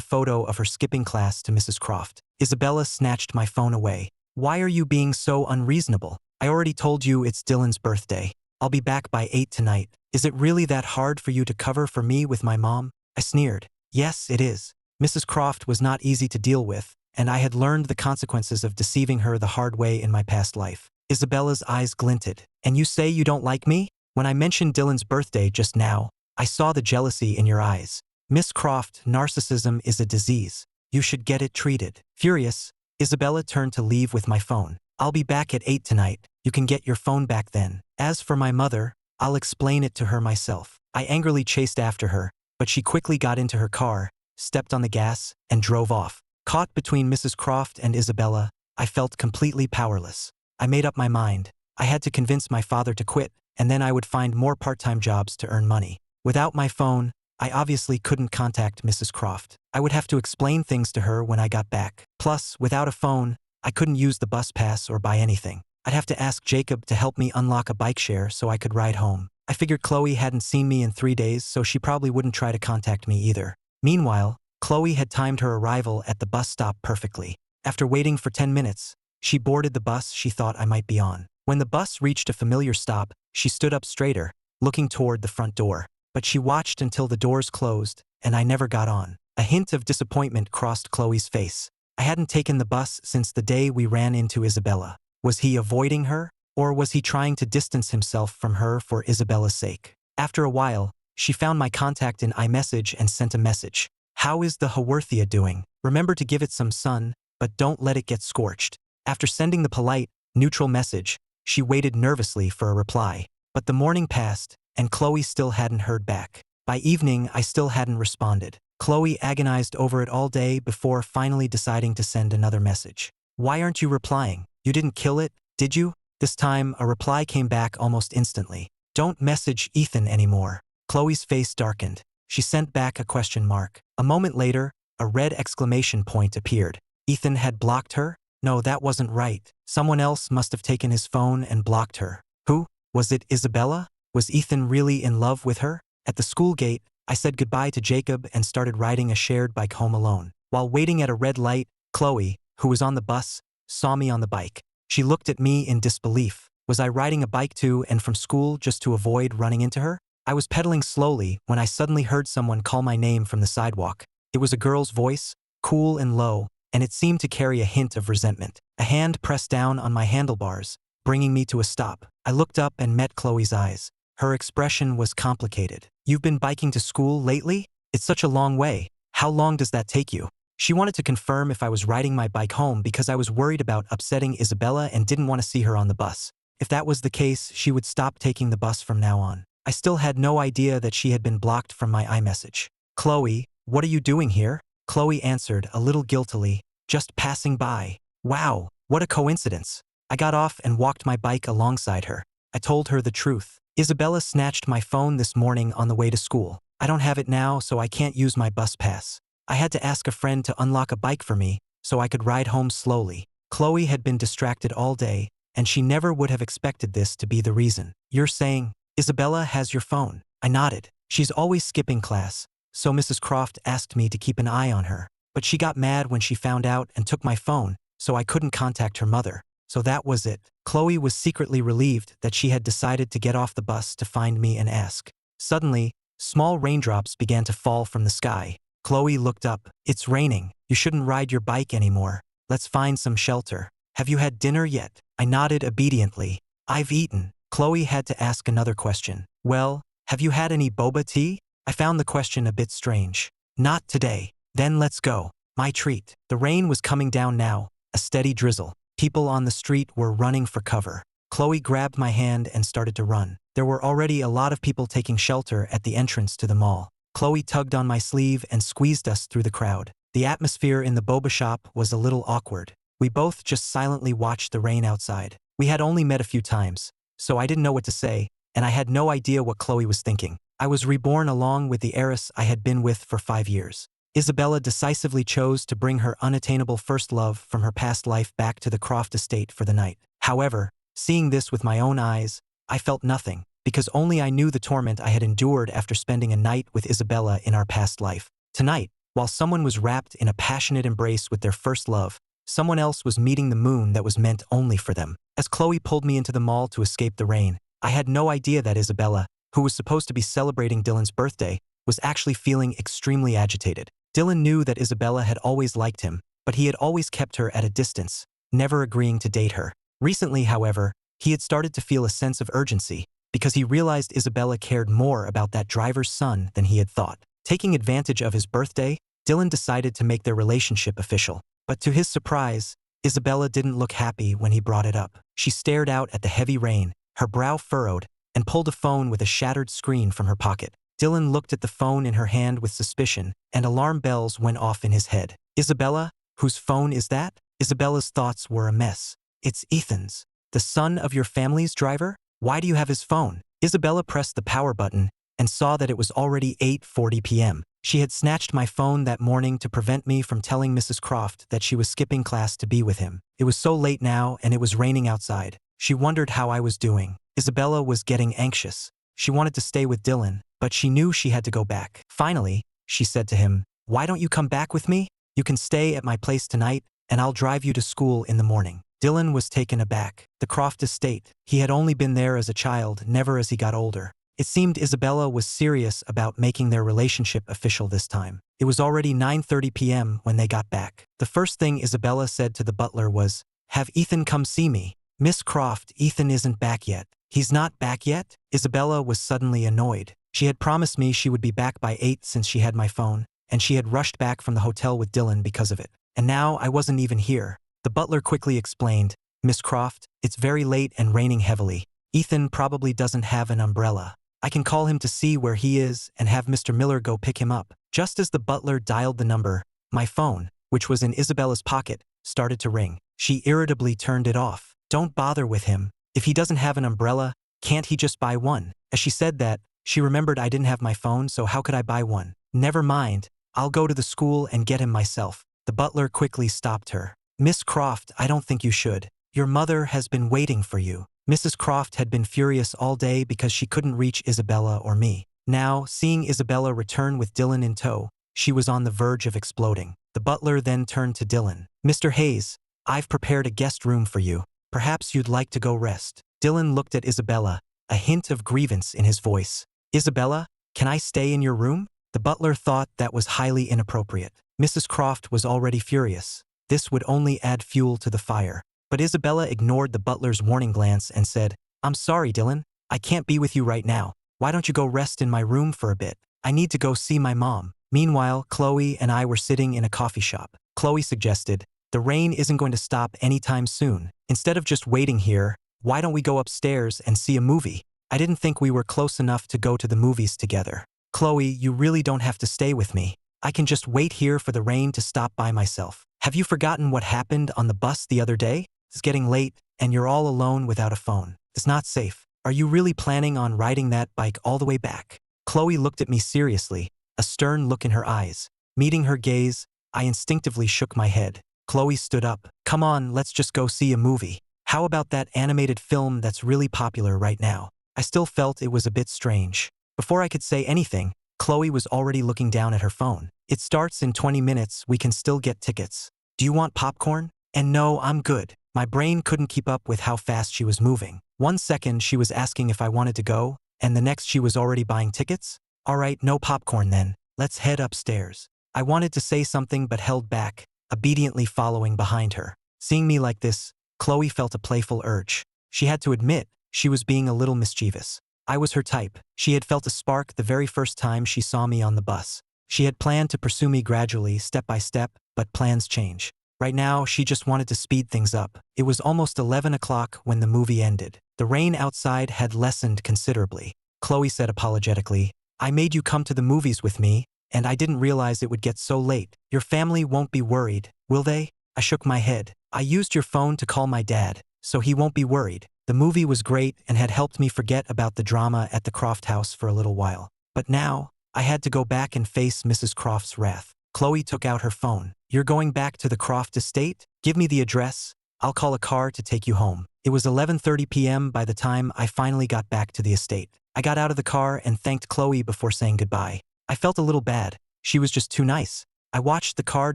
photo of her skipping class to Mrs. Croft. Isabella snatched my phone away. Why are you being so unreasonable? I already told you it's Dylan's birthday. I'll be back by 8 tonight. Is it really that hard for you to cover for me with my mom? I sneered. Yes, it is. Mrs. Croft was not easy to deal with, and I had learned the consequences of deceiving her the hard way in my past life. Isabella's eyes glinted. And you say you don't like me? When I mentioned Dylan's birthday just now, I saw the jealousy in your eyes. Miss Croft, narcissism is a disease. You should get it treated. Furious, Isabella turned to leave with my phone. I'll be back at 8 tonight. You can get your phone back then. As for my mother, I'll explain it to her myself. I angrily chased after her, but she quickly got into her car, stepped on the gas, and drove off. Caught between Mrs. Croft and Isabella, I felt completely powerless. I made up my mind. I had to convince my father to quit, and then I would find more part-time jobs to earn money. Without my phone, I obviously couldn't contact Mrs. Croft. I would have to explain things to her when I got back. Plus, without a phone, I couldn't use the bus pass or buy anything. I'd have to ask Jacob to help me unlock a bike share so I could ride home. I figured Chloe hadn't seen me in 3 days, so she probably wouldn't try to contact me either. Meanwhile, Chloe had timed her arrival at the bus stop perfectly. After waiting for 10 minutes, she boarded the bus she thought I might be on. When the bus reached a familiar stop, she stood up straighter, looking toward the front door. But she watched until the doors closed, and I never got on. A hint of disappointment crossed Chloe's face. I hadn't taken the bus since the day we ran into Isabella. Was he avoiding her, or was he trying to distance himself from her for Isabella's sake? After a while, she found my contact in iMessage and sent a message. How is the Haworthia doing? Remember to give it some sun, but don't let it get scorched. After sending the polite, neutral message, she waited nervously for a reply. But the morning passed, and Chloe still hadn't heard back. By evening, I still hadn't responded. Chloe agonized over it all day before finally deciding to send another message. Why aren't you replying? You didn't kill it, did you? This time, a reply came back almost instantly. Don't message Ethan anymore. Chloe's face darkened. She sent back a question mark. A moment later, a red exclamation point appeared. Ethan had blocked her? No, that wasn't right. Someone else must have taken his phone and blocked her. Who? Was it Isabella? Was Ethan really in love with her? At the school gate, I said goodbye to Jacob and started riding a shared bike home alone. While waiting at a red light, Chloe, who was on the bus, saw me on the bike. She looked at me in disbelief. Was I riding a bike to and from school just to avoid running into her? I was pedaling slowly when I suddenly heard someone call my name from the sidewalk. It was a girl's voice, cool and low, and it seemed to carry a hint of resentment. A hand pressed down on my handlebars, bringing me to a stop. I looked up and met Chloe's eyes. Her expression was complicated. You've been biking to school lately? It's such a long way. How long does that take you? She wanted to confirm if I was riding my bike home because I was worried about upsetting Isabella and didn't want to see her on the bus. If that was the case, she would stop taking the bus from now on. I still had no idea that she had been blocked from my iMessage. Chloe, what are you doing here? Chloe answered a little guiltily, just passing by. Wow, what a coincidence. I got off and walked my bike alongside her. I told her the truth. Isabella snatched my phone this morning on the way to school. I don't have it now, so I can't use my bus pass. I had to ask a friend to unlock a bike for me so I could ride home slowly. Chloe had been distracted all day, and she never would have expected this to be the reason. You're saying, Isabella has your phone? I nodded. She's always skipping class, so Mrs. Croft asked me to keep an eye on her. But she got mad when she found out and took my phone, so I couldn't contact her mother. So that was it. Chloe was secretly relieved that she had decided to get off the bus to find me and ask. Suddenly, small raindrops began to fall from the sky. Chloe looked up. It's raining. You shouldn't ride your bike anymore. Let's find some shelter. Have you had dinner yet? I nodded obediently. I've eaten. Chloe had to ask another question. Well, have you had any boba tea? I found the question a bit strange. Not today. Then let's go. My treat. The rain was coming down now, a steady drizzle. People on the street were running for cover. Chloe grabbed my hand and started to run. There were already a lot of people taking shelter at the entrance to the mall. Chloe tugged on my sleeve and squeezed us through the crowd. The atmosphere in the boba shop was a little awkward. We both just silently watched the rain outside. We had only met a few times, so I didn't know what to say, and I had no idea what Chloe was thinking. I was reborn along with the heiress I had been with for 5 years. Isabella decisively chose to bring her unattainable first love from her past life back to the Croft estate for the night. However, seeing this with my own eyes, I felt nothing, because only I knew the torment I had endured after spending a night with Isabella in our past life. Tonight, while someone was wrapped in a passionate embrace with their first love, someone else was meeting the moon that was meant only for them. As Chloe pulled me into the mall to escape the rain, I had no idea that Isabella, who was supposed to be celebrating Dylan's birthday, was actually feeling extremely agitated. Dylan knew that Isabella had always liked him, but he had always kept her at a distance, never agreeing to date her. Recently, however, he had started to feel a sense of urgency, because he realized Isabella cared more about that driver's son than he had thought. Taking advantage of his birthday, Dylan decided to make their relationship official. But to his surprise, Isabella didn't look happy when he brought it up. She stared out at the heavy rain, her brow furrowed, and pulled a phone with a shattered screen from her pocket. Dylan looked at the phone in her hand with suspicion, and alarm bells went off in his head. Isabella? Whose phone is that? Isabella's thoughts were a mess. It's Ethan's. The son of your family's driver? Why do you have his phone? Isabella pressed the power button and saw that it was already 8:40 p.m. She had snatched my phone that morning to prevent me from telling Mrs. Croft that she was skipping class to be with him. It was so late now and it was raining outside. She wondered how I was doing. Isabella was getting anxious. She wanted to stay with Dylan, but she knew she had to go back. Finally, she said to him, "Why don't you come back with me? You can stay at my place tonight, and I'll drive you to school in the morning." Dylan was taken aback. The Croft estate. He had only been there as a child, never as he got older. It seemed Isabella was serious about making their relationship official this time. It was already 9:30 p.m. when they got back. The first thing Isabella said to the butler was, "Have Ethan come see me." "Miss Croft, Ethan isn't back yet." "He's not back yet?" Isabella was suddenly annoyed. She had promised me she would be back by 8 since she had my phone, and she had rushed back from the hotel with Dylan because of it. And now I wasn't even here. The butler quickly explained, "Miss Croft, it's very late and raining heavily. Ethan probably doesn't have an umbrella. I can call him to see where he is and have Mr. Miller go pick him up." Just as the butler dialed the number, my phone, which was in Isabella's pocket, started to ring. She irritably turned it off. "Don't bother with him. If he doesn't have an umbrella, can't he just buy one?" As she said that, she remembered I didn't have my phone, so how could I buy one? "Never mind, I'll go to the school and get him myself." The butler quickly stopped her. "Miss Croft, I don't think you should. Your mother has been waiting for you." Mrs. Croft had been furious all day because she couldn't reach Isabella or me. Now, seeing Isabella return with Dylan in tow, she was on the verge of exploding. The butler then turned to Dylan. "Mr. Hayes, I've prepared a guest room for you. Perhaps you'd like to go rest." Dylan looked at Isabella, a hint of grievance in his voice. "Isabella, can I stay in your room?" The butler thought that was highly inappropriate. Mrs. Croft was already furious. This would only add fuel to the fire. But Isabella ignored the butler's warning glance and said, "I'm sorry, Dylan. I can't be with you right now. Why don't you go rest in my room for a bit? I need to go see my mom." Meanwhile, Chloe and I were sitting in a coffee shop. Chloe suggested, "The rain isn't going to stop anytime soon. Instead of just waiting here, why don't we go upstairs and see a movie?" I didn't think we were close enough to go to the movies together. "Chloe, you really don't have to stay with me. I can just wait here for the rain to stop by myself. Have you forgotten what happened on the bus the other day? It's getting late, and you're all alone without a phone. It's not safe. Are you really planning on riding that bike all the way back?" Chloe looked at me seriously, a stern look in her eyes. Meeting her gaze, I instinctively shook my head. Chloe stood up. "Come on, let's just go see a movie. How about that animated film that's really popular right now?" I still felt it was a bit strange. Before I could say anything, Chloe was already looking down at her phone. "It starts in 20 minutes, we can still get tickets. Do you want popcorn?" And no, I'm good. My brain couldn't keep up with how fast she was moving. One second she was asking if I wanted to go, and the next she was already buying tickets? "All right, no popcorn then. Let's head upstairs." I wanted to say something but held back, obediently following behind her. Seeing me like this, Chloe felt a playful urge. She had to admit, she was being a little mischievous. I was her type. She had felt a spark the very first time she saw me on the bus. She had planned to pursue me gradually, step by step, but plans change. Right now, she just wanted to speed things up. It was almost 11 o'clock when the movie ended. The rain outside had lessened considerably. Chloe said apologetically, "I made you come to the movies with me, and I didn't realize it would get so late. Your family won't be worried, will they?" I shook my head. "I used your phone to call my dad, so he won't be worried." The movie was great and had helped me forget about the drama at the Croft house for a little while. But now, I had to go back and face Mrs. Croft's wrath. Chloe took out her phone. "You're going back to the Croft estate? Give me the address. I'll call a car to take you home." It was 11:30 p.m. by the time I finally got back to the estate. I got out of the car and thanked Chloe before saying goodbye. I felt a little bad. She was just too nice. I watched the car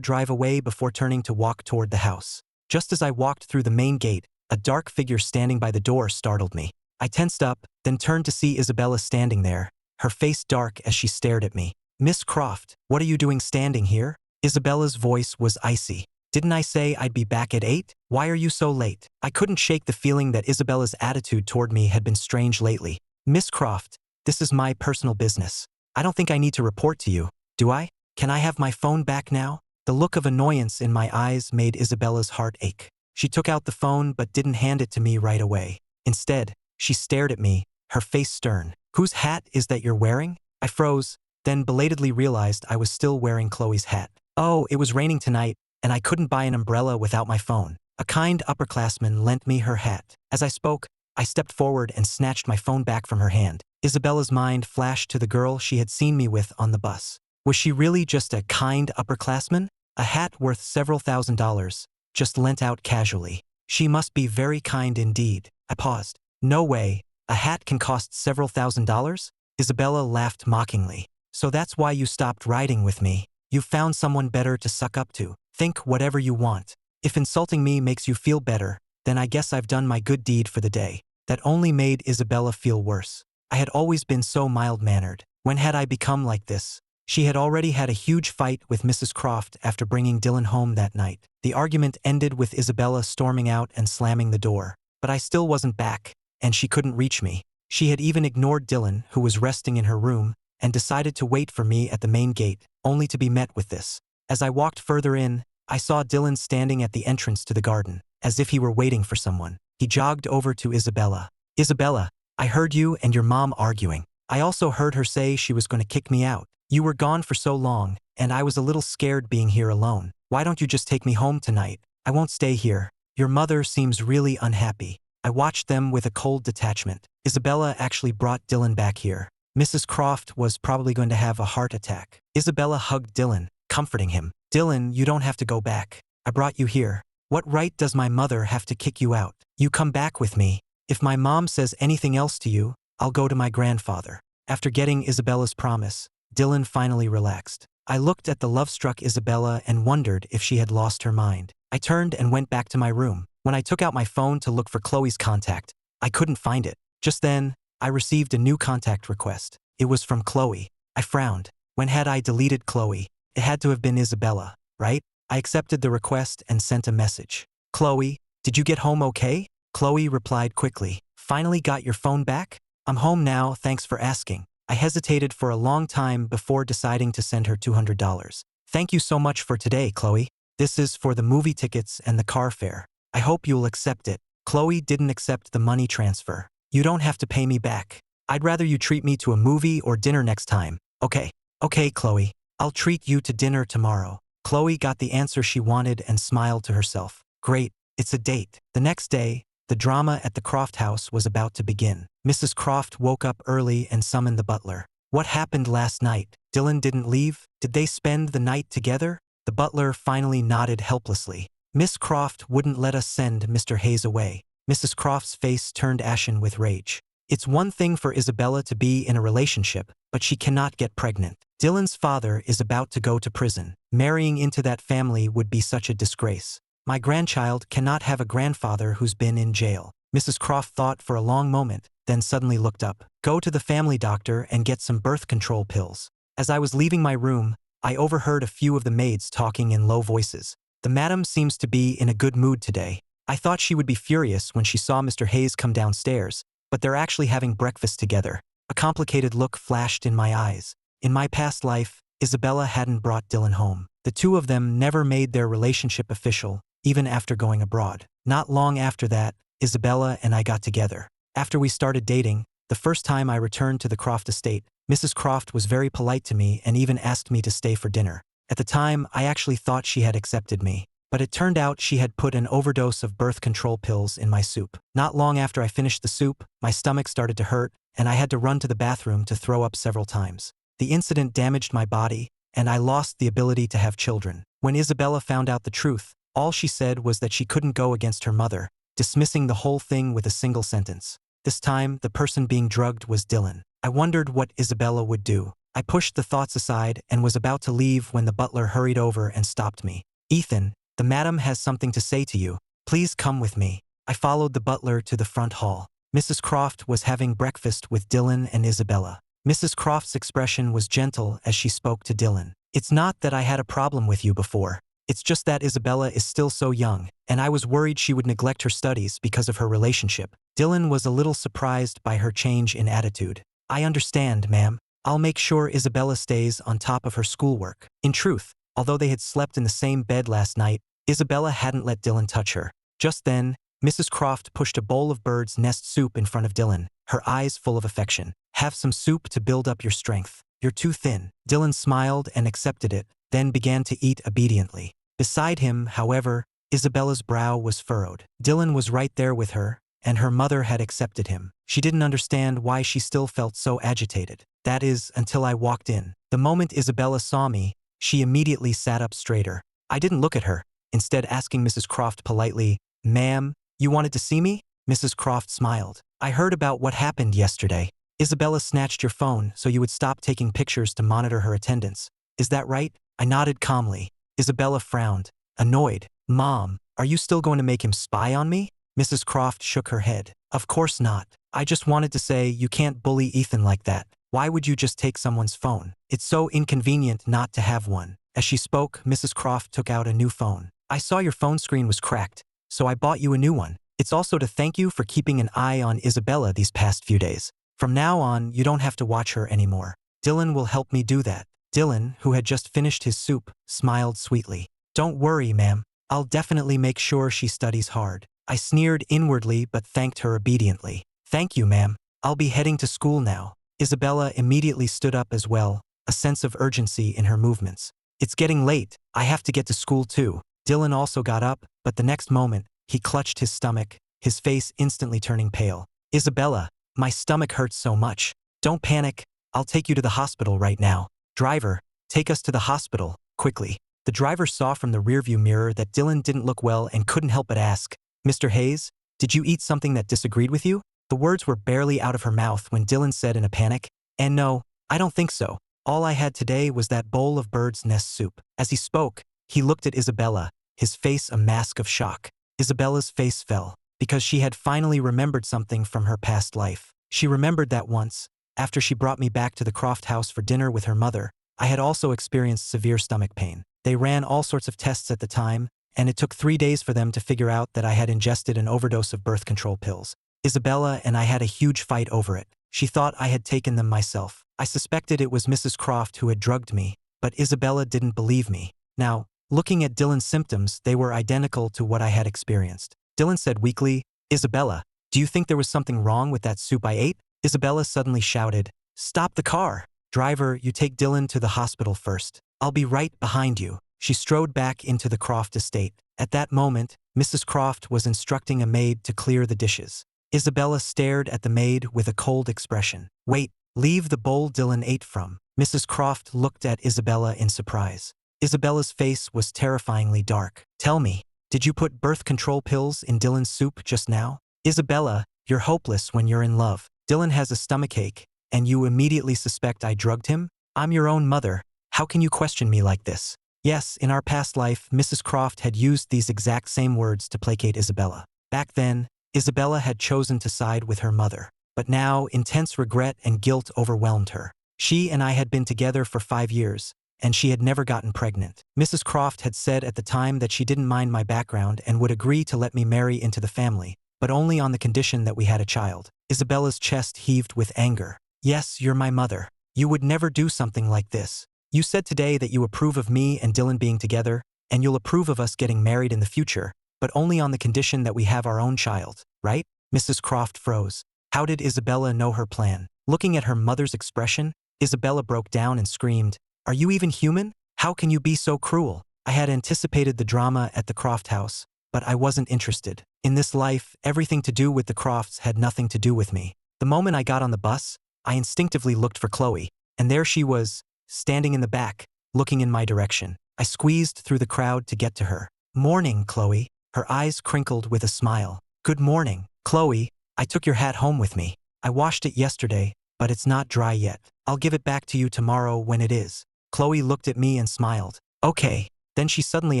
drive away before turning to walk toward the house. Just as I walked through the main gate, a dark figure standing by the door startled me. I tensed up, then turned to see Isabella standing there, her face dark as she stared at me. "Miss Croft, what are you doing standing here?" Isabella's voice was icy. "Didn't I say I'd be back at 8? Why are you so late?" I couldn't shake the feeling that Isabella's attitude toward me had been strange lately. "Miss Croft, this is my personal business. I don't think I need to report to you, do I? Can I have my phone back now?" The look of annoyance in my eyes made Isabella's heart ache. She took out the phone but didn't hand it to me right away. Instead, she stared at me, her face stern. "Whose hat is that you're wearing?" I froze, then belatedly realized I was still wearing Chloe's hat. "Oh, it was raining tonight, and I couldn't buy an umbrella without my phone. A kind upperclassman lent me her hat." As I spoke, I stepped forward and snatched my phone back from her hand. Isabella's mind flashed to the girl she had seen me with on the bus. Was she really just a kind upperclassman? A hat worth several $1,000s, just lent out casually. She must be very kind indeed. I paused. No way. A hat can cost several $1,000s? Isabella laughed mockingly. So that's why you stopped riding with me. You found someone better to suck up to. Think whatever you want. If insulting me makes you feel better, then I guess I've done my good deed for the day. That only made Isabella feel worse. I had always been so mild-mannered. When had I become like this? She had already had a huge fight with Mrs. Croft after bringing Dylan home that night. The argument ended with Isabella storming out and slamming the door. But I still wasn't back, and she couldn't reach me. She had even ignored Dylan, who was resting in her room, and decided to wait for me at the main gate, only to be met with this. As I walked further in, I saw Dylan standing at the entrance to the garden, as if he were waiting for someone. He jogged over to Isabella. Isabella, I heard you and your mom arguing. I also heard her say she was going to kick me out. You were gone for so long, and I was a little scared being here alone. Why don't you just take me home tonight? I won't stay here. Your mother seems really unhappy. I watched them with a cold detachment. Isabella actually brought Dylan back here. Mrs. Croft was probably going to have a heart attack. Isabella hugged Dylan, comforting him. Dylan, you don't have to go back. I brought you here. What right does my mother have to kick you out? You come back with me. If my mom says anything else to you, I'll go to my grandfather. After getting Isabella's promise, Dylan finally relaxed. I looked at the love-struck Isabella and wondered if she had lost her mind. I turned and went back to my room. When I took out my phone to look for Chloe's contact, I couldn't find it. Just then, I received a new contact request. It was from Chloe. I frowned. When had I deleted Chloe? It had to have been Isabella, right? I accepted the request and sent a message. Chloe, did you get home okay? Chloe replied quickly. Finally got your phone back? I'm home now, thanks for asking. I hesitated for a long time before deciding to send her $200. Thank you so much for today, Chloe. This is for the movie tickets and the car fare. I hope you'll accept it. Chloe didn't accept the money transfer. You don't have to pay me back. I'd rather you treat me to a movie or dinner next time. Okay. Okay, Chloe. I'll treat you to dinner tomorrow. Chloe got the answer she wanted and smiled to herself. Great, it's a date. The next day, the drama at the Croft house was about to begin. Mrs. Croft woke up early and summoned the butler. What happened last night? Dylan didn't leave? Did they spend the night together? The butler finally nodded helplessly. Miss Croft wouldn't let us send Mr. Hayes away. Mrs. Croft's face turned ashen with rage. It's one thing for Isabella to be in a relationship, but she cannot get pregnant. Dylan's father is about to go to prison. Marrying into that family would be such a disgrace. My grandchild cannot have a grandfather who's been in jail. Mrs. Croft thought for a long moment, then suddenly looked up. Go to the family doctor and get some birth control pills. As I was leaving my room, I overheard a few of the maids talking in low voices. The madam seems to be in a good mood today. I thought she would be furious when she saw Mr. Hayes come downstairs, but they're actually having breakfast together. A complicated look flashed in my eyes. In my past life, Isabella hadn't brought Dylan home. The two of them never made their relationship official, even after going abroad. Not long after that, Isabella and I got together. After we started dating, the first time I returned to the Croft estate, Mrs. Croft was very polite to me and even asked me to stay for dinner. At the time, I actually thought she had accepted me, but it turned out she had put an overdose of birth control pills in my soup. Not long after I finished the soup, my stomach started to hurt, and I had to run to the bathroom to throw up several times. The incident damaged my body, and I lost the ability to have children. When Isabella found out the truth, all she said was that she couldn't go against her mother, dismissing the whole thing with a single sentence. This time, the person being drugged was Dylan. I wondered what Isabella would do. I pushed the thoughts aside and was about to leave when the butler hurried over and stopped me. Ethan, the madam has something to say to you. Please come with me. I followed the butler to the front hall. Mrs. Croft was having breakfast with Dylan and Isabella. Mrs. Croft's expression was gentle as she spoke to Dylan. It's not that I had a problem with you before. It's just that Isabella is still so young, and I was worried she would neglect her studies because of her relationship. Dylan was a little surprised by her change in attitude. I understand, ma'am. I'll make sure Isabella stays on top of her schoolwork. In truth, although they had slept in the same bed last night, Isabella hadn't let Dylan touch her. Just then, Mrs. Croft pushed a bowl of bird's nest soup in front of Dylan, her eyes full of affection. Have some soup to build up your strength. You're too thin. Dylan smiled and accepted it, then began to eat obediently. Beside him, however, Isabella's brow was furrowed. Dylan was right there with her, and her mother had accepted him. She didn't understand why she still felt so agitated. That is, until I walked in. The moment Isabella saw me, she immediately sat up straighter. I didn't look at her, instead asking Mrs. Croft politely, "Ma'am, you wanted to see me?" Mrs. Croft smiled. I heard about what happened yesterday. Isabella snatched your phone so you would stop taking pictures to monitor her attendance. Is that right? I nodded calmly. Isabella frowned, annoyed. Mom, are you still going to make him spy on me? Mrs. Croft shook her head. Of course not. I just wanted to say you can't bully Ethan like that. Why would you just take someone's phone? It's so inconvenient not to have one. As she spoke, Mrs. Croft took out a new phone. I saw your phone screen was cracked, so I bought you a new one. It's also to thank you for keeping an eye on Isabella these past few days. From now on, you don't have to watch her anymore. Dylan will help me do that. Dylan, who had just finished his soup, smiled sweetly. Don't worry, ma'am. I'll definitely make sure she studies hard. I sneered inwardly but thanked her obediently. Thank you, ma'am. I'll be heading to school now. Isabella immediately stood up as well, a sense of urgency in her movements. It's getting late. I have to get to school too. Dylan also got up, but the next moment, he clutched his stomach, his face instantly turning pale. Isabella, my stomach hurts so much. Don't panic. I'll take you to the hospital right now. Driver, take us to the hospital, quickly. The driver saw from the rearview mirror that Dylan didn't look well and couldn't help but ask, Mr. Hayes, did you eat something that disagreed with you? The words were barely out of her mouth when Dylan said in a panic, and no, I don't think so. All I had today was that bowl of bird's nest soup. As he spoke, he looked at Isabella, his face a mask of shock. Isabella's face fell, because she had finally remembered something from her past life. She remembered that once, after she brought me back to the Croft house for dinner with her mother, I had also experienced severe stomach pain. They ran all sorts of tests at the time, and it took 3 days for them to figure out that I had ingested an overdose of birth control pills. Isabella and I had a huge fight over it. She thought I had taken them myself. I suspected it was Mrs. Croft who had drugged me, but Isabella didn't believe me. Now, looking at Dylan's symptoms, they were identical to what I had experienced. Dylan said weakly, Isabella, do you think there was something wrong with that soup I ate? Isabella suddenly shouted, Stop the car! Driver, you take Dylan to the hospital first. I'll be right behind you. She strode back into the Croft estate. At that moment, Mrs. Croft was instructing a maid to clear the dishes. Isabella stared at the maid with a cold expression. Wait, leave the bowl Dylan ate from. Mrs. Croft looked at Isabella in surprise. Isabella's face was terrifyingly dark. Tell me, did you put birth control pills in Dylan's soup just now? Isabella, you're hopeless when you're in love. Dylan has a stomachache, and you immediately suspect I drugged him? I'm your own mother. How can you question me like this? Yes, in our past life, Mrs. Croft had used these exact same words to placate Isabella. Back then, Isabella had chosen to side with her mother. But now, intense regret and guilt overwhelmed her. She and I had been together for 5 years, and she had never gotten pregnant. Mrs. Croft had said at the time that she didn't mind my background and would agree to let me marry into the family, but only on the condition that we had a child. Isabella's chest heaved with anger. Yes, you're my mother. You would never do something like this. You said today that you approve of me and Dylan being together, and you'll approve of us getting married in the future, but only on the condition that we have our own child, right? Mrs. Croft froze. How did Isabella know her plan? Looking at her mother's expression, Isabella broke down and screamed, Are you even human? How can you be so cruel? I had anticipated the drama at the Croft house, but I wasn't interested. In this life, everything to do with the Crofts had nothing to do with me. The moment I got on the bus, I instinctively looked for Chloe, and there she was, standing in the back, looking in my direction. I squeezed through the crowd to get to her. Morning, Chloe. Her eyes crinkled with a smile. Good morning, Chloe. I took your hat home with me. I washed it yesterday, but it's not dry yet. I'll give it back to you tomorrow when it is. Chloe looked at me and smiled. Okay. Then she suddenly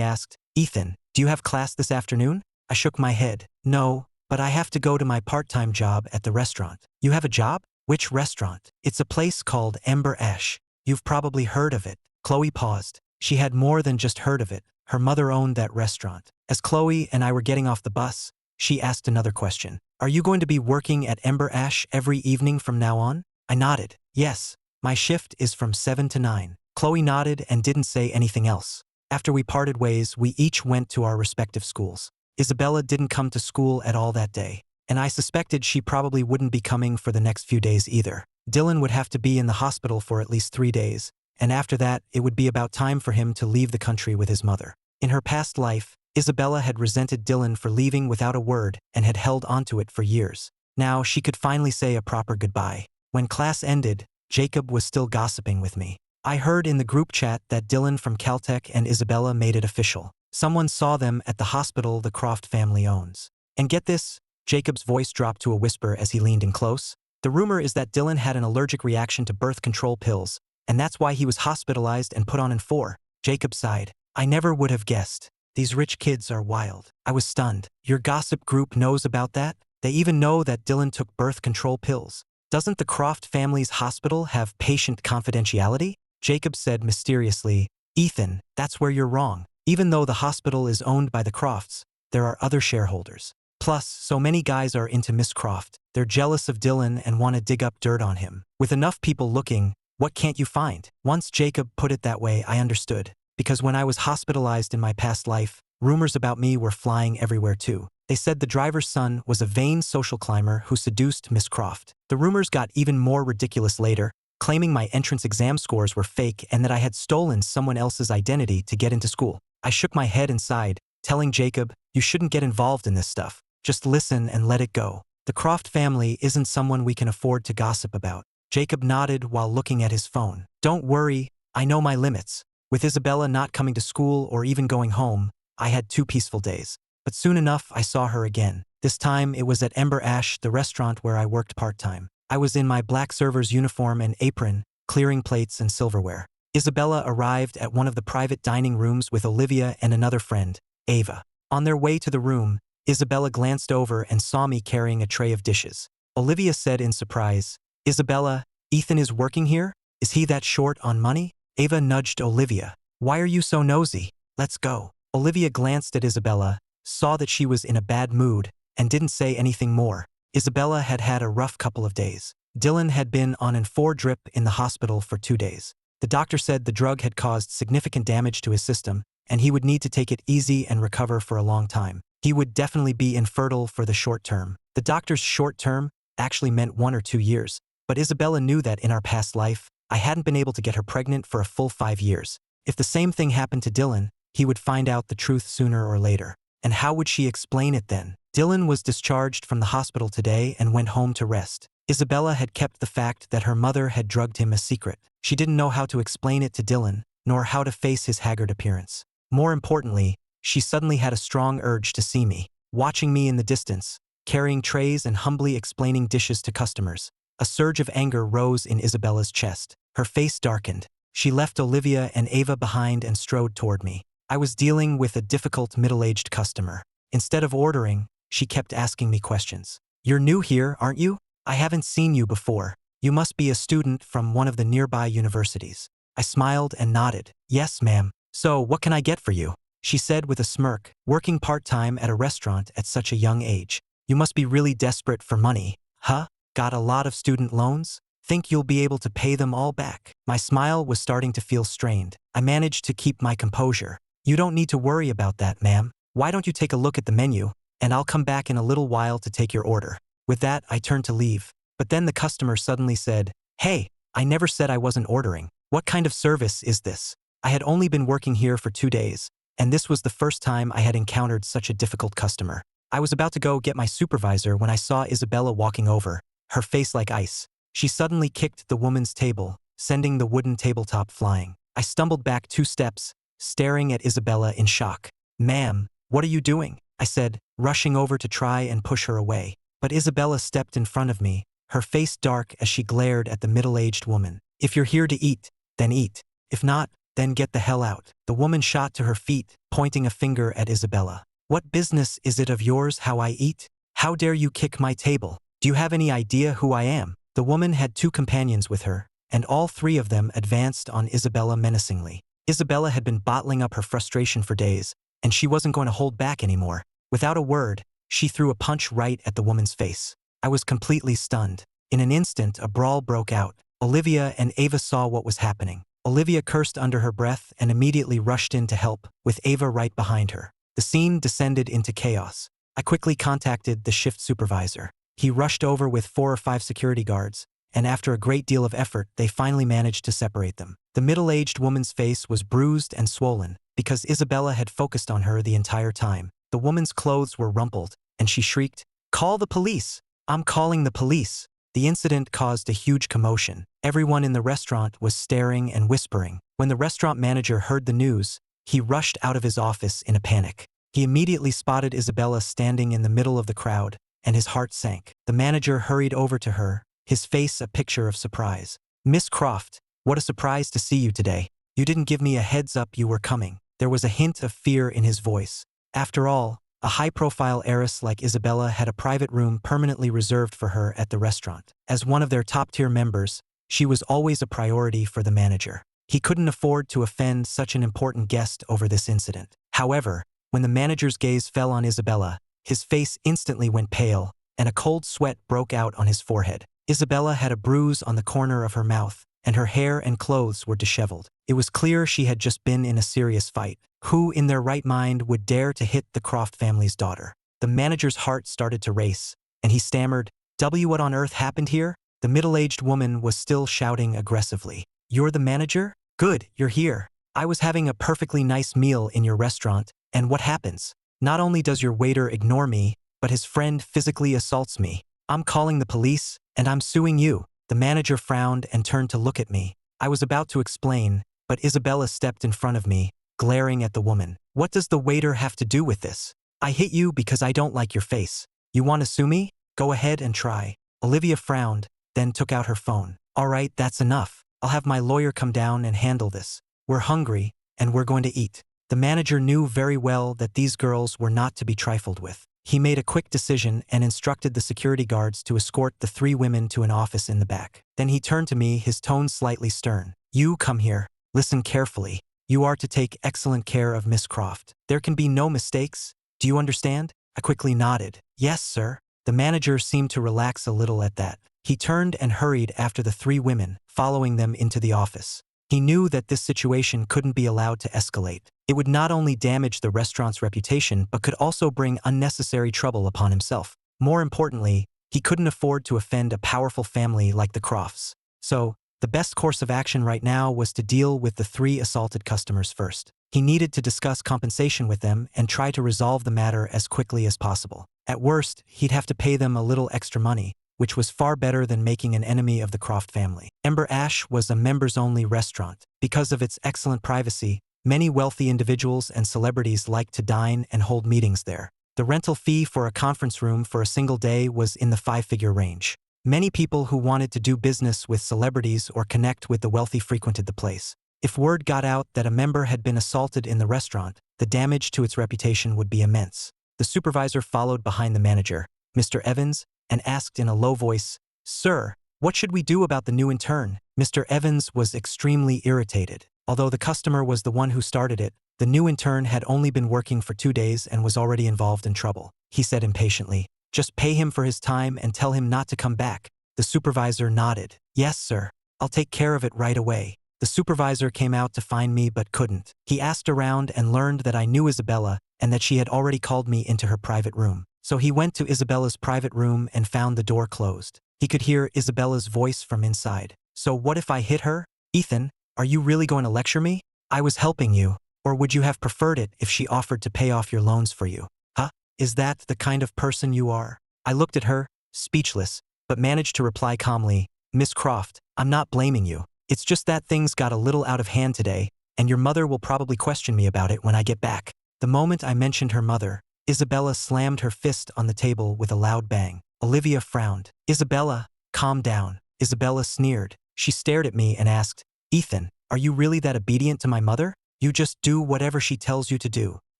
asked, Ethan, do you have class this afternoon? I shook my head. No, but I have to go to my part-time job at the restaurant. You have a job? Which restaurant? It's a place called Ember Ash. You've probably heard of it. Chloe paused. She had more than just heard of it. Her mother owned that restaurant. As Chloe and I were getting off the bus, she asked another question. Are you going to be working at Ember Ash every evening from now on? I nodded. Yes, my shift is from 7 to 9. Chloe nodded and didn't say anything else. After we parted ways, we each went to our respective schools. Isabella didn't come to school at all that day, and I suspected she probably wouldn't be coming for the next few days either. Dylan would have to be in the hospital for at least 3 days, and after that, it would be about time for him to leave the country with his mother. In her past life, Isabella had resented Dylan for leaving without a word and had held onto it for years. Now she could finally say a proper goodbye. When class ended, Jacob was still gossiping with me. I heard in the group chat that Dylan from Caltech and Isabella made it official. Someone saw them at the hospital the Croft family owns. And get this, Jacob's voice dropped to a whisper as he leaned in close. The rumor is that Dylan had an allergic reaction to birth control pills, and that's why he was hospitalized and put on N4. Jacob sighed. I never would have guessed. These rich kids are wild. I was stunned. Your gossip group knows about that? They even know that Dylan took birth control pills. Doesn't the Croft family's hospital have patient confidentiality? Jacob said mysteriously, Ethan, that's where you're wrong. Even though the hospital is owned by the Crofts, there are other shareholders. Plus, so many guys are into Miss Croft. They're jealous of Dylan and want to dig up dirt on him. With enough people looking, what can't you find? Once Jacob put it that way, I understood. Because when I was hospitalized in my past life, rumors about me were flying everywhere too. They said the driver's son was a vain social climber who seduced Miss Croft. The rumors got even more ridiculous later, claiming my entrance exam scores were fake and that I had stolen someone else's identity to get into school. I shook my head and sighed, telling Jacob, you shouldn't get involved in this stuff. Just listen and let it go. The Croft family isn't someone we can afford to gossip about. Jacob nodded while looking at his phone. Don't worry, I know my limits. With Isabella not coming to school or even going home, I had 2 peaceful days. But soon enough, I saw her again. This time, it was at Ember Ash, the restaurant where I worked part-time. I was in my black server's uniform and apron, clearing plates and silverware. Isabella arrived at one of the private dining rooms with Olivia and another friend, Ava. On their way to the room, Isabella glanced over and saw me carrying a tray of dishes. Olivia said in surprise, Isabella, Ethan is working here? Is he that short on money? Ava nudged Olivia. Why are you so nosy? Let's go. Olivia glanced at Isabella, saw that she was in a bad mood, and didn't say anything more. Isabella had had a rough couple of days. Dylan had been on an N4 drip in the hospital for 2 days. The doctor said the drug had caused significant damage to his system, and he would need to take it easy and recover for a long time. He would definitely be infertile for the short term. The doctor's short term actually meant 1 or 2 years, but Isabella knew that in our past life, I hadn't been able to get her pregnant for a full 5 years. If the same thing happened to Dylan, he would find out the truth sooner or later. And how would she explain it then? Dylan was discharged from the hospital today and went home to rest. Isabella had kept the fact that her mother had drugged him a secret. She didn't know how to explain it to Dylan, nor how to face his haggard appearance. More importantly, she suddenly had a strong urge to see me, watching me in the distance, carrying trays and humbly explaining dishes to customers. A surge of anger rose in Isabella's chest. Her face darkened. She left Olivia and Ava behind and strode toward me. I was dealing with a difficult middle-aged customer. Instead of ordering, she kept asking me questions. You're new here, aren't you? I haven't seen you before. You must be a student from one of the nearby universities. I smiled and nodded. Yes, ma'am. So, what can I get for you? She said with a smirk, working part-time at a restaurant at such a young age. You must be really desperate for money, huh? Got a lot of student loans? Think you'll be able to pay them all back? My smile was starting to feel strained. I managed to keep my composure. You don't need to worry about that, ma'am. Why don't you take a look at the menu, and I'll come back in a little while to take your order. With that, I turned to leave. But then the customer suddenly said, Hey, I never said I wasn't ordering. What kind of service is this? I had only been working here for 2 days, and this was the first time I had encountered such a difficult customer. I was about to go get my supervisor when I saw Isabella walking over, her face like ice. She suddenly kicked the woman's table, sending the wooden tabletop flying. I stumbled back 2 steps, staring at Isabella in shock. Ma'am, what are you doing? I said, rushing over to try and push her away. But Isabella stepped in front of me, her face dark as she glared at the middle-aged woman. If you're here to eat, then eat. If not, then get the hell out. The woman shot to her feet, pointing a finger at Isabella. What business is it of yours how I eat? How dare you kick my table? Do you have any idea who I am? The woman had 2 companions with her, and all 3 of them advanced on Isabella menacingly. Isabella had been bottling up her frustration for days, and she wasn't going to hold back anymore. Without a word, she threw a punch right at the woman's face. I was completely stunned. In an instant, a brawl broke out. Olivia and Ava saw what was happening. Olivia cursed under her breath and immediately rushed in to help, with Ava right behind her. The scene descended into chaos. I quickly contacted the shift supervisor. He rushed over with 4 or 5 security guards, and after a great deal of effort, they finally managed to separate them. The middle-aged woman's face was bruised and swollen, because Isabella had focused on her the entire time. The woman's clothes were rumpled, and she shrieked, Call the police! I'm calling the police! The incident caused a huge commotion. Everyone in the restaurant was staring and whispering. When the restaurant manager heard the news, he rushed out of his office in a panic. He immediately spotted Isabella standing in the middle of the crowd, and his heart sank. The manager hurried over to her, his face a picture of surprise. "Miss Croft, what a surprise to see you today. You didn't give me a heads up you were coming." There was a hint of fear in his voice. After all, a high-profile heiress like Isabella had a private room permanently reserved for her at the restaurant. As one of their top-tier members, she was always a priority for the manager. He couldn't afford to offend such an important guest over this incident. However, when the manager's gaze fell on Isabella, his face instantly went pale, and a cold sweat broke out on his forehead. Isabella had a bruise on the corner of her mouth, and her hair and clothes were disheveled. It was clear she had just been in a serious fight. Who in their right mind would dare to hit the Croft family's daughter? The manager's heart started to race, and he stammered, What on earth happened here?" The middle-aged woman was still shouting aggressively. "You're the manager? Good, you're here. I was having a perfectly nice meal in your restaurant, and what happens? Not only does your waiter ignore me, but his friend physically assaults me. I'm calling the police, and I'm suing you." The manager frowned and turned to look at me. I was about to explain, but Isabella stepped in front of me, glaring at the woman. "What does the waiter have to do with this? I hit you because I don't like your face. You want to sue me? Go ahead and try." Olivia frowned, then took out her phone. "All right, that's enough. I'll have my lawyer come down and handle this. We're hungry, and we're going to eat." The manager knew very well that these girls were not to be trifled with. He made a quick decision and instructed the security guards to escort the 3 women to an office in the back. Then he turned to me, his tone slightly stern. "You come here. Listen carefully. You are to take excellent care of Miss Croft. There can be no mistakes. Do you understand?" I quickly nodded. "Yes, sir." The manager seemed to relax a little at that. He turned and hurried after the 3 women, following them into the office. He knew that this situation couldn't be allowed to escalate. It would not only damage the restaurant's reputation but could also bring unnecessary trouble upon himself. More importantly, he couldn't afford to offend a powerful family like the Crofts. So, the best course of action right now was to deal with the 3 assaulted customers first. He needed to discuss compensation with them and try to resolve the matter as quickly as possible. At worst, he'd have to pay them a little extra money, which was far better than making an enemy of the Croft family. Ember Ash was a members-only restaurant. Because of its excellent privacy, many wealthy individuals and celebrities liked to dine and hold meetings there. The rental fee for a conference room for a single day was in the 5-figure range. Many people who wanted to do business with celebrities or connect with the wealthy frequented the place. If word got out that a member had been assaulted in the restaurant, the damage to its reputation would be immense. The supervisor followed behind the manager, Mr. Evans, and asked in a low voice, "Sir, what should we do about the new intern?" Mr. Evans was extremely irritated. Although the customer was the one who started it, the new intern had only been working for 2 days and was already involved in trouble. He said impatiently, "Just pay him for his time and tell him not to come back." The supervisor nodded. "Yes, sir. I'll take care of it right away." The supervisor came out to find me but couldn't. He asked around and learned that I knew Isabella and that she had already called me into her private room. So he went to Isabella's private room and found the door closed. He could hear Isabella's voice from inside. "So what if I hit her? Ethan, are you really going to lecture me? I was helping you. Or would you have preferred it if she offered to pay off your loans for you? Huh? Is that the kind of person you are?" I looked at her, speechless, but managed to reply calmly, "Miss Croft, I'm not blaming you. It's just that things got a little out of hand today, and your mother will probably question me about it when I get back." The moment I mentioned her mother, Isabella slammed her fist on the table with a loud bang. Olivia frowned. "Isabella, calm down." Isabella sneered. She stared at me and asked, "Ethan, are you really that obedient to my mother? You just do whatever she tells you to do."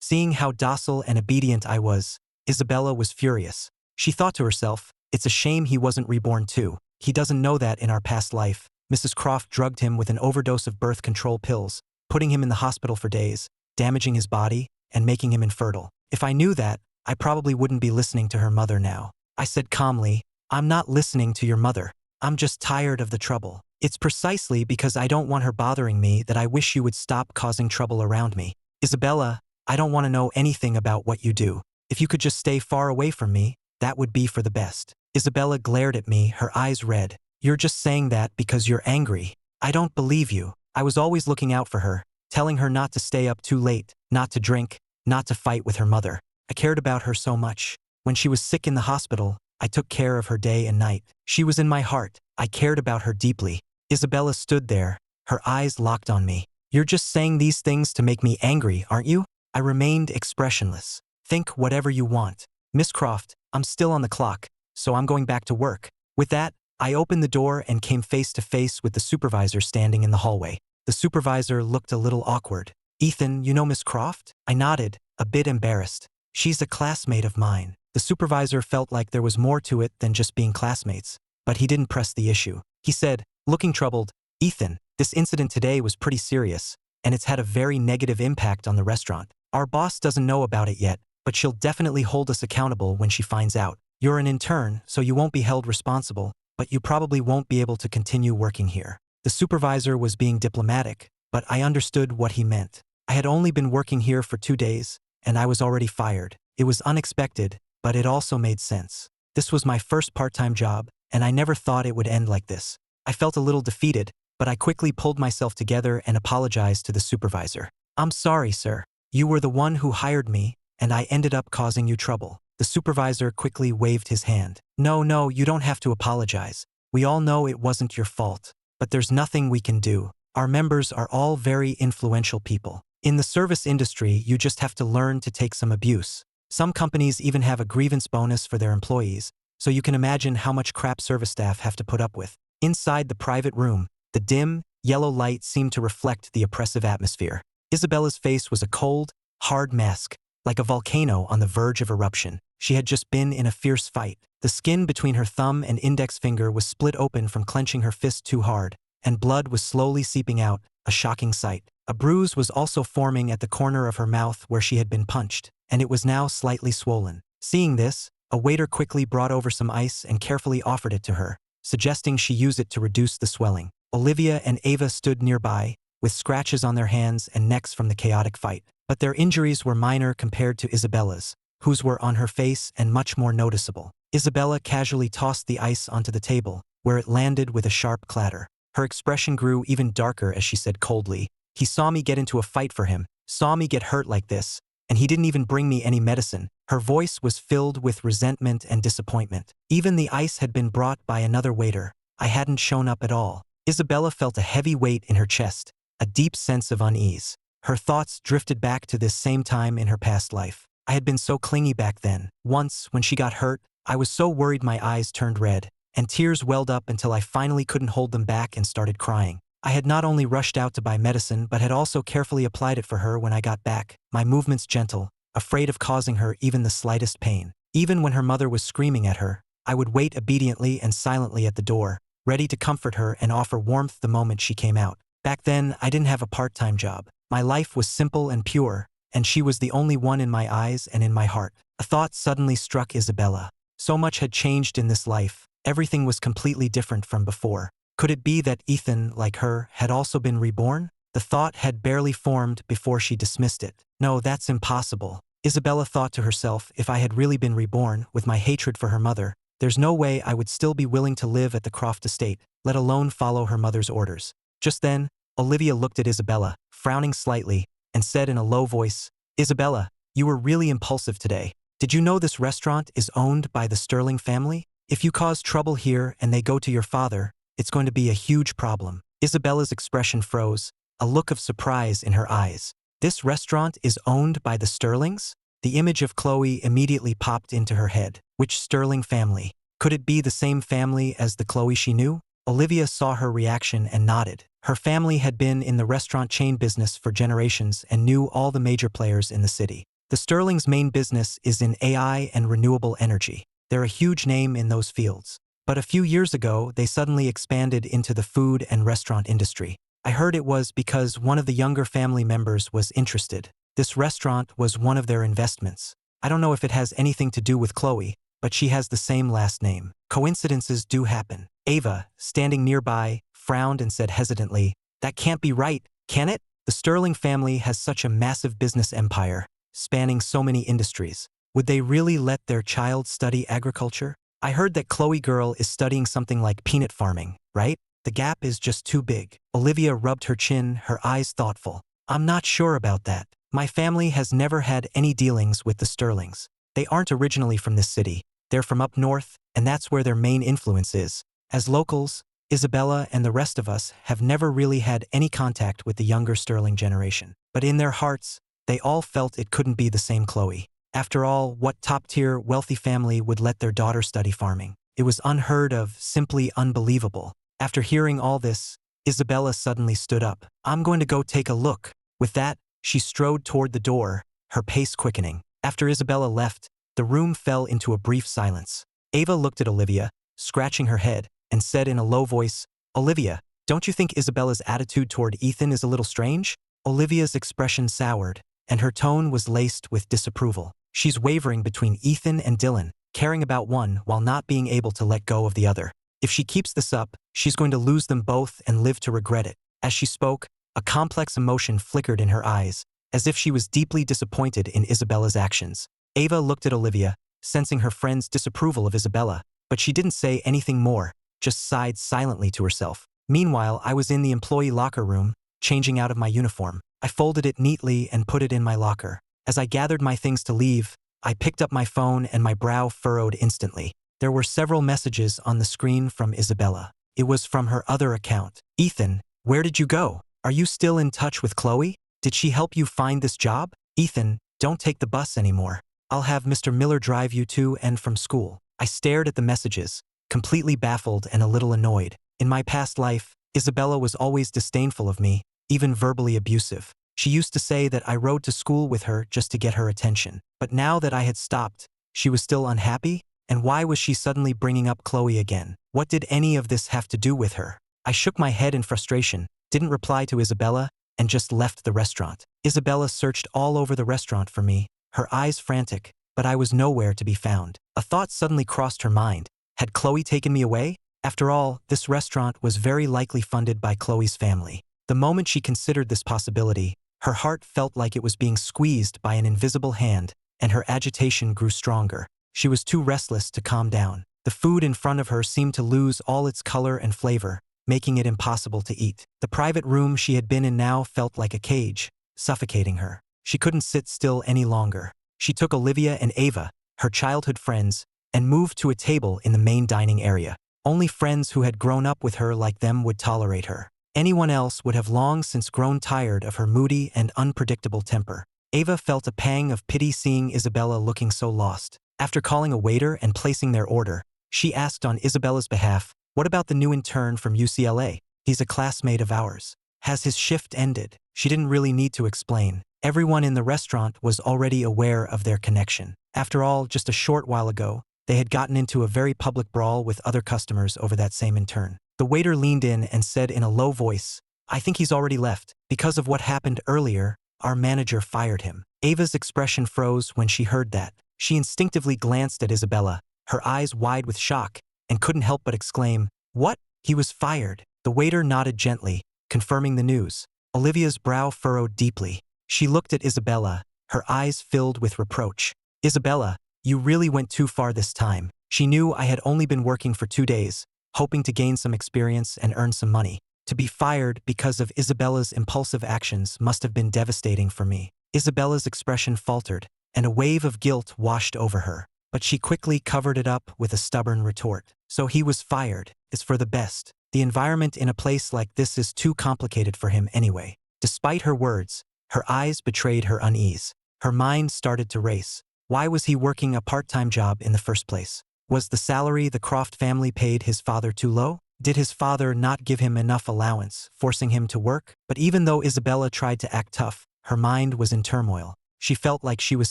Seeing how docile and obedient I was, Isabella was furious. She thought to herself, "It's a shame he wasn't reborn too. He doesn't know that in our past life, Mrs. Croft drugged him with an overdose of birth control pills, putting him in the hospital for days, damaging his body, and making him infertile. If I knew that, I probably wouldn't be listening to her mother now." I said calmly, "I'm not listening to your mother. I'm just tired of the trouble. It's precisely because I don't want her bothering me that I wish you would stop causing trouble around me. Isabella, I don't want to know anything about what you do. If you could just stay far away from me, that would be for the best." Isabella glared at me, her eyes red. "You're just saying that because you're angry. I don't believe you." I was always looking out for her, telling her not to stay up too late, not to drink, not to fight with her mother. I cared about her so much. When she was sick in the hospital, I took care of her day and night. She was in my heart. I cared about her deeply. Isabella stood there, her eyes locked on me. "You're just saying these things to make me angry, aren't you?" I remained expressionless. "Think whatever you want. Miss Croft, I'm still on the clock, so I'm going back to work. With that, I opened the door and came face to face with the supervisor standing in the hallway. The supervisor looked a little awkward. Ethan, you know Miss Croft? I nodded, a bit embarrassed. She's a classmate of mine. The supervisor felt like there was more to it than just being classmates, but he didn't press the issue. He said, looking troubled, Ethan, this incident today was pretty serious, and it's had a very negative impact on the restaurant. Our boss doesn't know about it yet, but she'll definitely hold us accountable when she finds out. You're an intern, so you won't be held responsible, but you probably won't be able to continue working here. The supervisor was being diplomatic, but I understood what he meant. I had only been working here for 2 days, and I was already fired. It was unexpected, but it also made sense. This was my first part-time job, and I never thought it would end like this. I felt a little defeated, but I quickly pulled myself together and apologized to the supervisor. I'm sorry, sir. You were the one who hired me, and I ended up causing you trouble. The supervisor quickly waved his hand. No, you don't have to apologize. We all know it wasn't your fault, but there's nothing we can do. Our members are all very influential people. In the service industry, you just have to learn to take some abuse. Some companies even have a grievance bonus for their employees, so you can imagine how much crap service staff have to put up with. Inside the private room, the dim, yellow light seemed to reflect the oppressive atmosphere. Isabella's face was a cold, hard mask, like a volcano on the verge of eruption. She had just been in a fierce fight. The skin between her thumb and index finger was split open from clenching her fist too hard, and blood was slowly seeping out, a shocking sight. A bruise was also forming at the corner of her mouth where she had been punched, and it was now slightly swollen. Seeing this, a waiter quickly brought over some ice and carefully offered it to her, suggesting she use it to reduce the swelling. Olivia and Ava stood nearby, with scratches on their hands and necks from the chaotic fight, but their injuries were minor compared to Isabella's, whose were on her face and much more noticeable. Isabella casually tossed the ice onto the table, where it landed with a sharp clatter. Her expression grew even darker as she said coldly, "He saw me get into a fight for him, saw me get hurt like this, and he didn't even bring me any medicine." Her voice was filled with resentment and disappointment. Even the ice had been brought by another waiter. I hadn't shown up at all. Isabella felt a heavy weight in her chest, a deep sense of unease. Her thoughts drifted back to this same time in her past life. I had been so clingy back then. Once, when she got hurt, I was so worried my eyes turned red, and tears welled up until I finally couldn't hold them back and started crying. I had not only rushed out to buy medicine but had also carefully applied it for her when I got back, my movements gentle, afraid of causing her even the slightest pain. Even when her mother was screaming at her, I would wait obediently and silently at the door, ready to comfort her and offer warmth the moment she came out. Back then, I didn't have a part-time job. My life was simple and pure, and she was the only one in my eyes and in my heart. A thought suddenly struck Isabella. So much had changed in this life. Everything was completely different from before. Could it be that Ethan, like her, had also been reborn? The thought had barely formed before she dismissed it. No, that's impossible. Isabella thought to herself, if I had really been reborn, with my hatred for her mother, there's no way I would still be willing to live at the Croft estate, let alone follow her mother's orders. Just then, Olivia looked at Isabella, frowning slightly, and said in a low voice, "Isabella, you were really impulsive today. Did you know this restaurant is owned by the Sterling family? If you cause trouble here and they go to your father, it's going to be a huge problem." Isabella's expression froze, a look of surprise in her eyes. This restaurant is owned by the Sterlings? The image of Chloe immediately popped into her head. Which Sterling family? Could it be the same family as the Chloe she knew? Olivia saw her reaction and nodded. Her family had been in the restaurant chain business for generations and knew all the major players in the city. The Sterling's main business is in AI and renewable energy. They're a huge name in those fields. But a few years ago, they suddenly expanded into the food and restaurant industry. I heard it was because one of the younger family members was interested. This restaurant was one of their investments. I don't know if it has anything to do with Chloe, but she has the same last name. Coincidences do happen. Ava, standing nearby, frowned and said hesitantly, "That can't be right, can it? The Sterling family has such a massive business empire, spanning so many industries. Would they really let their child study agriculture? I heard that Chloe girl is studying something like peanut farming, right? The gap is just too big." Olivia rubbed her chin, her eyes thoughtful. "I'm not sure about that. My family has never had any dealings with the Sterlings. They aren't originally from this city. They're from up north, and that's where their main influence is. As locals, Isabella and the rest of us have never really had any contact with the younger Sterling generation. But in their hearts, they all felt it couldn't be the same Chloe. After all, what top-tier, wealthy family would let their daughter study farming? It was unheard of, simply unbelievable. After hearing all this, Isabella suddenly stood up. I'm going to go take a look. With that, she strode toward the door, her pace quickening. After Isabella left, the room fell into a brief silence. Ava looked at Olivia, scratching her head, and said in a low voice, Olivia, don't you think Isabella's attitude toward Ethan is a little strange? Olivia's expression soured, and her tone was laced with disapproval. She's wavering between Ethan and Dylan, caring about one while not being able to let go of the other. If she keeps this up, she's going to lose them both and live to regret it. As she spoke, a complex emotion flickered in her eyes, as if she was deeply disappointed in Isabella's actions. Ava looked at Olivia, sensing her friend's disapproval of Isabella, but she didn't say anything more, just sighed silently to herself. Meanwhile, I was in the employee locker room, changing out of my uniform. I folded it neatly and put it in my locker. As I gathered my things to leave, I picked up my phone and my brow furrowed instantly. There were several messages on the screen from Isabella. It was from her other account. Ethan, where did you go? Are you still in touch with Chloe? Did she help you find this job? Ethan, don't take the bus anymore. I'll have Mr. Miller drive you to and from school. I stared at the messages, completely baffled and a little annoyed. In my past life, Isabella was always disdainful of me, even verbally abusive. She used to say that I rode to school with her just to get her attention. But now that I had stopped, she was still unhappy? And why was she suddenly bringing up Chloe again? What did any of this have to do with her? I shook my head in frustration, didn't reply to Isabella, and just left the restaurant. Isabella searched all over the restaurant for me, her eyes frantic, but I was nowhere to be found. A thought suddenly crossed her mind. Had Chloe taken me away? After all, this restaurant was very likely funded by Chloe's family. The moment she considered this possibility, her heart felt like it was being squeezed by an invisible hand, and her agitation grew stronger. She was too restless to calm down. The food in front of her seemed to lose all its color and flavor, making it impossible to eat. The private room she had been in now felt like a cage, suffocating her. She couldn't sit still any longer. She took Olivia and Ava, her childhood friends, and moved to a table in the main dining area. Only friends who had grown up with her like them would tolerate her. Anyone else would have long since grown tired of her moody and unpredictable temper. Ava felt a pang of pity seeing Isabella looking so lost. After calling a waiter and placing their order, she asked on Isabella's behalf, "What about the new intern from UCLA? He's a classmate of ours. Has his shift ended?" She didn't really need to explain. Everyone in the restaurant was already aware of their connection. After all, just a short while ago, they had gotten into a very public brawl with other customers over that same intern. The waiter leaned in and said in a low voice, "I think he's already left. Because of what happened earlier, our manager fired him." Ava's expression froze when she heard that. She instinctively glanced at Isabella, her eyes wide with shock, and couldn't help but exclaim, "What? He was fired?" The waiter nodded gently, confirming the news. Olivia's brow furrowed deeply. She looked at Isabella, her eyes filled with reproach. "Isabella, you really went too far this time." She knew I had only been working for 2 days, hoping to gain some experience and earn some money. To be fired because of Isabella's impulsive actions must have been devastating for me. Isabella's expression faltered, and a wave of guilt washed over her. But she quickly covered it up with a stubborn retort. "So he was fired. It's for the best. The environment in a place like this is too complicated for him anyway." Despite her words, her eyes betrayed her unease. Her mind started to race. Why was he working a part-time job in the first place? Was the salary the Croft family paid his father too low? Did his father not give him enough allowance, forcing him to work? But even though Isabella tried to act tough, her mind was in turmoil. She felt like she was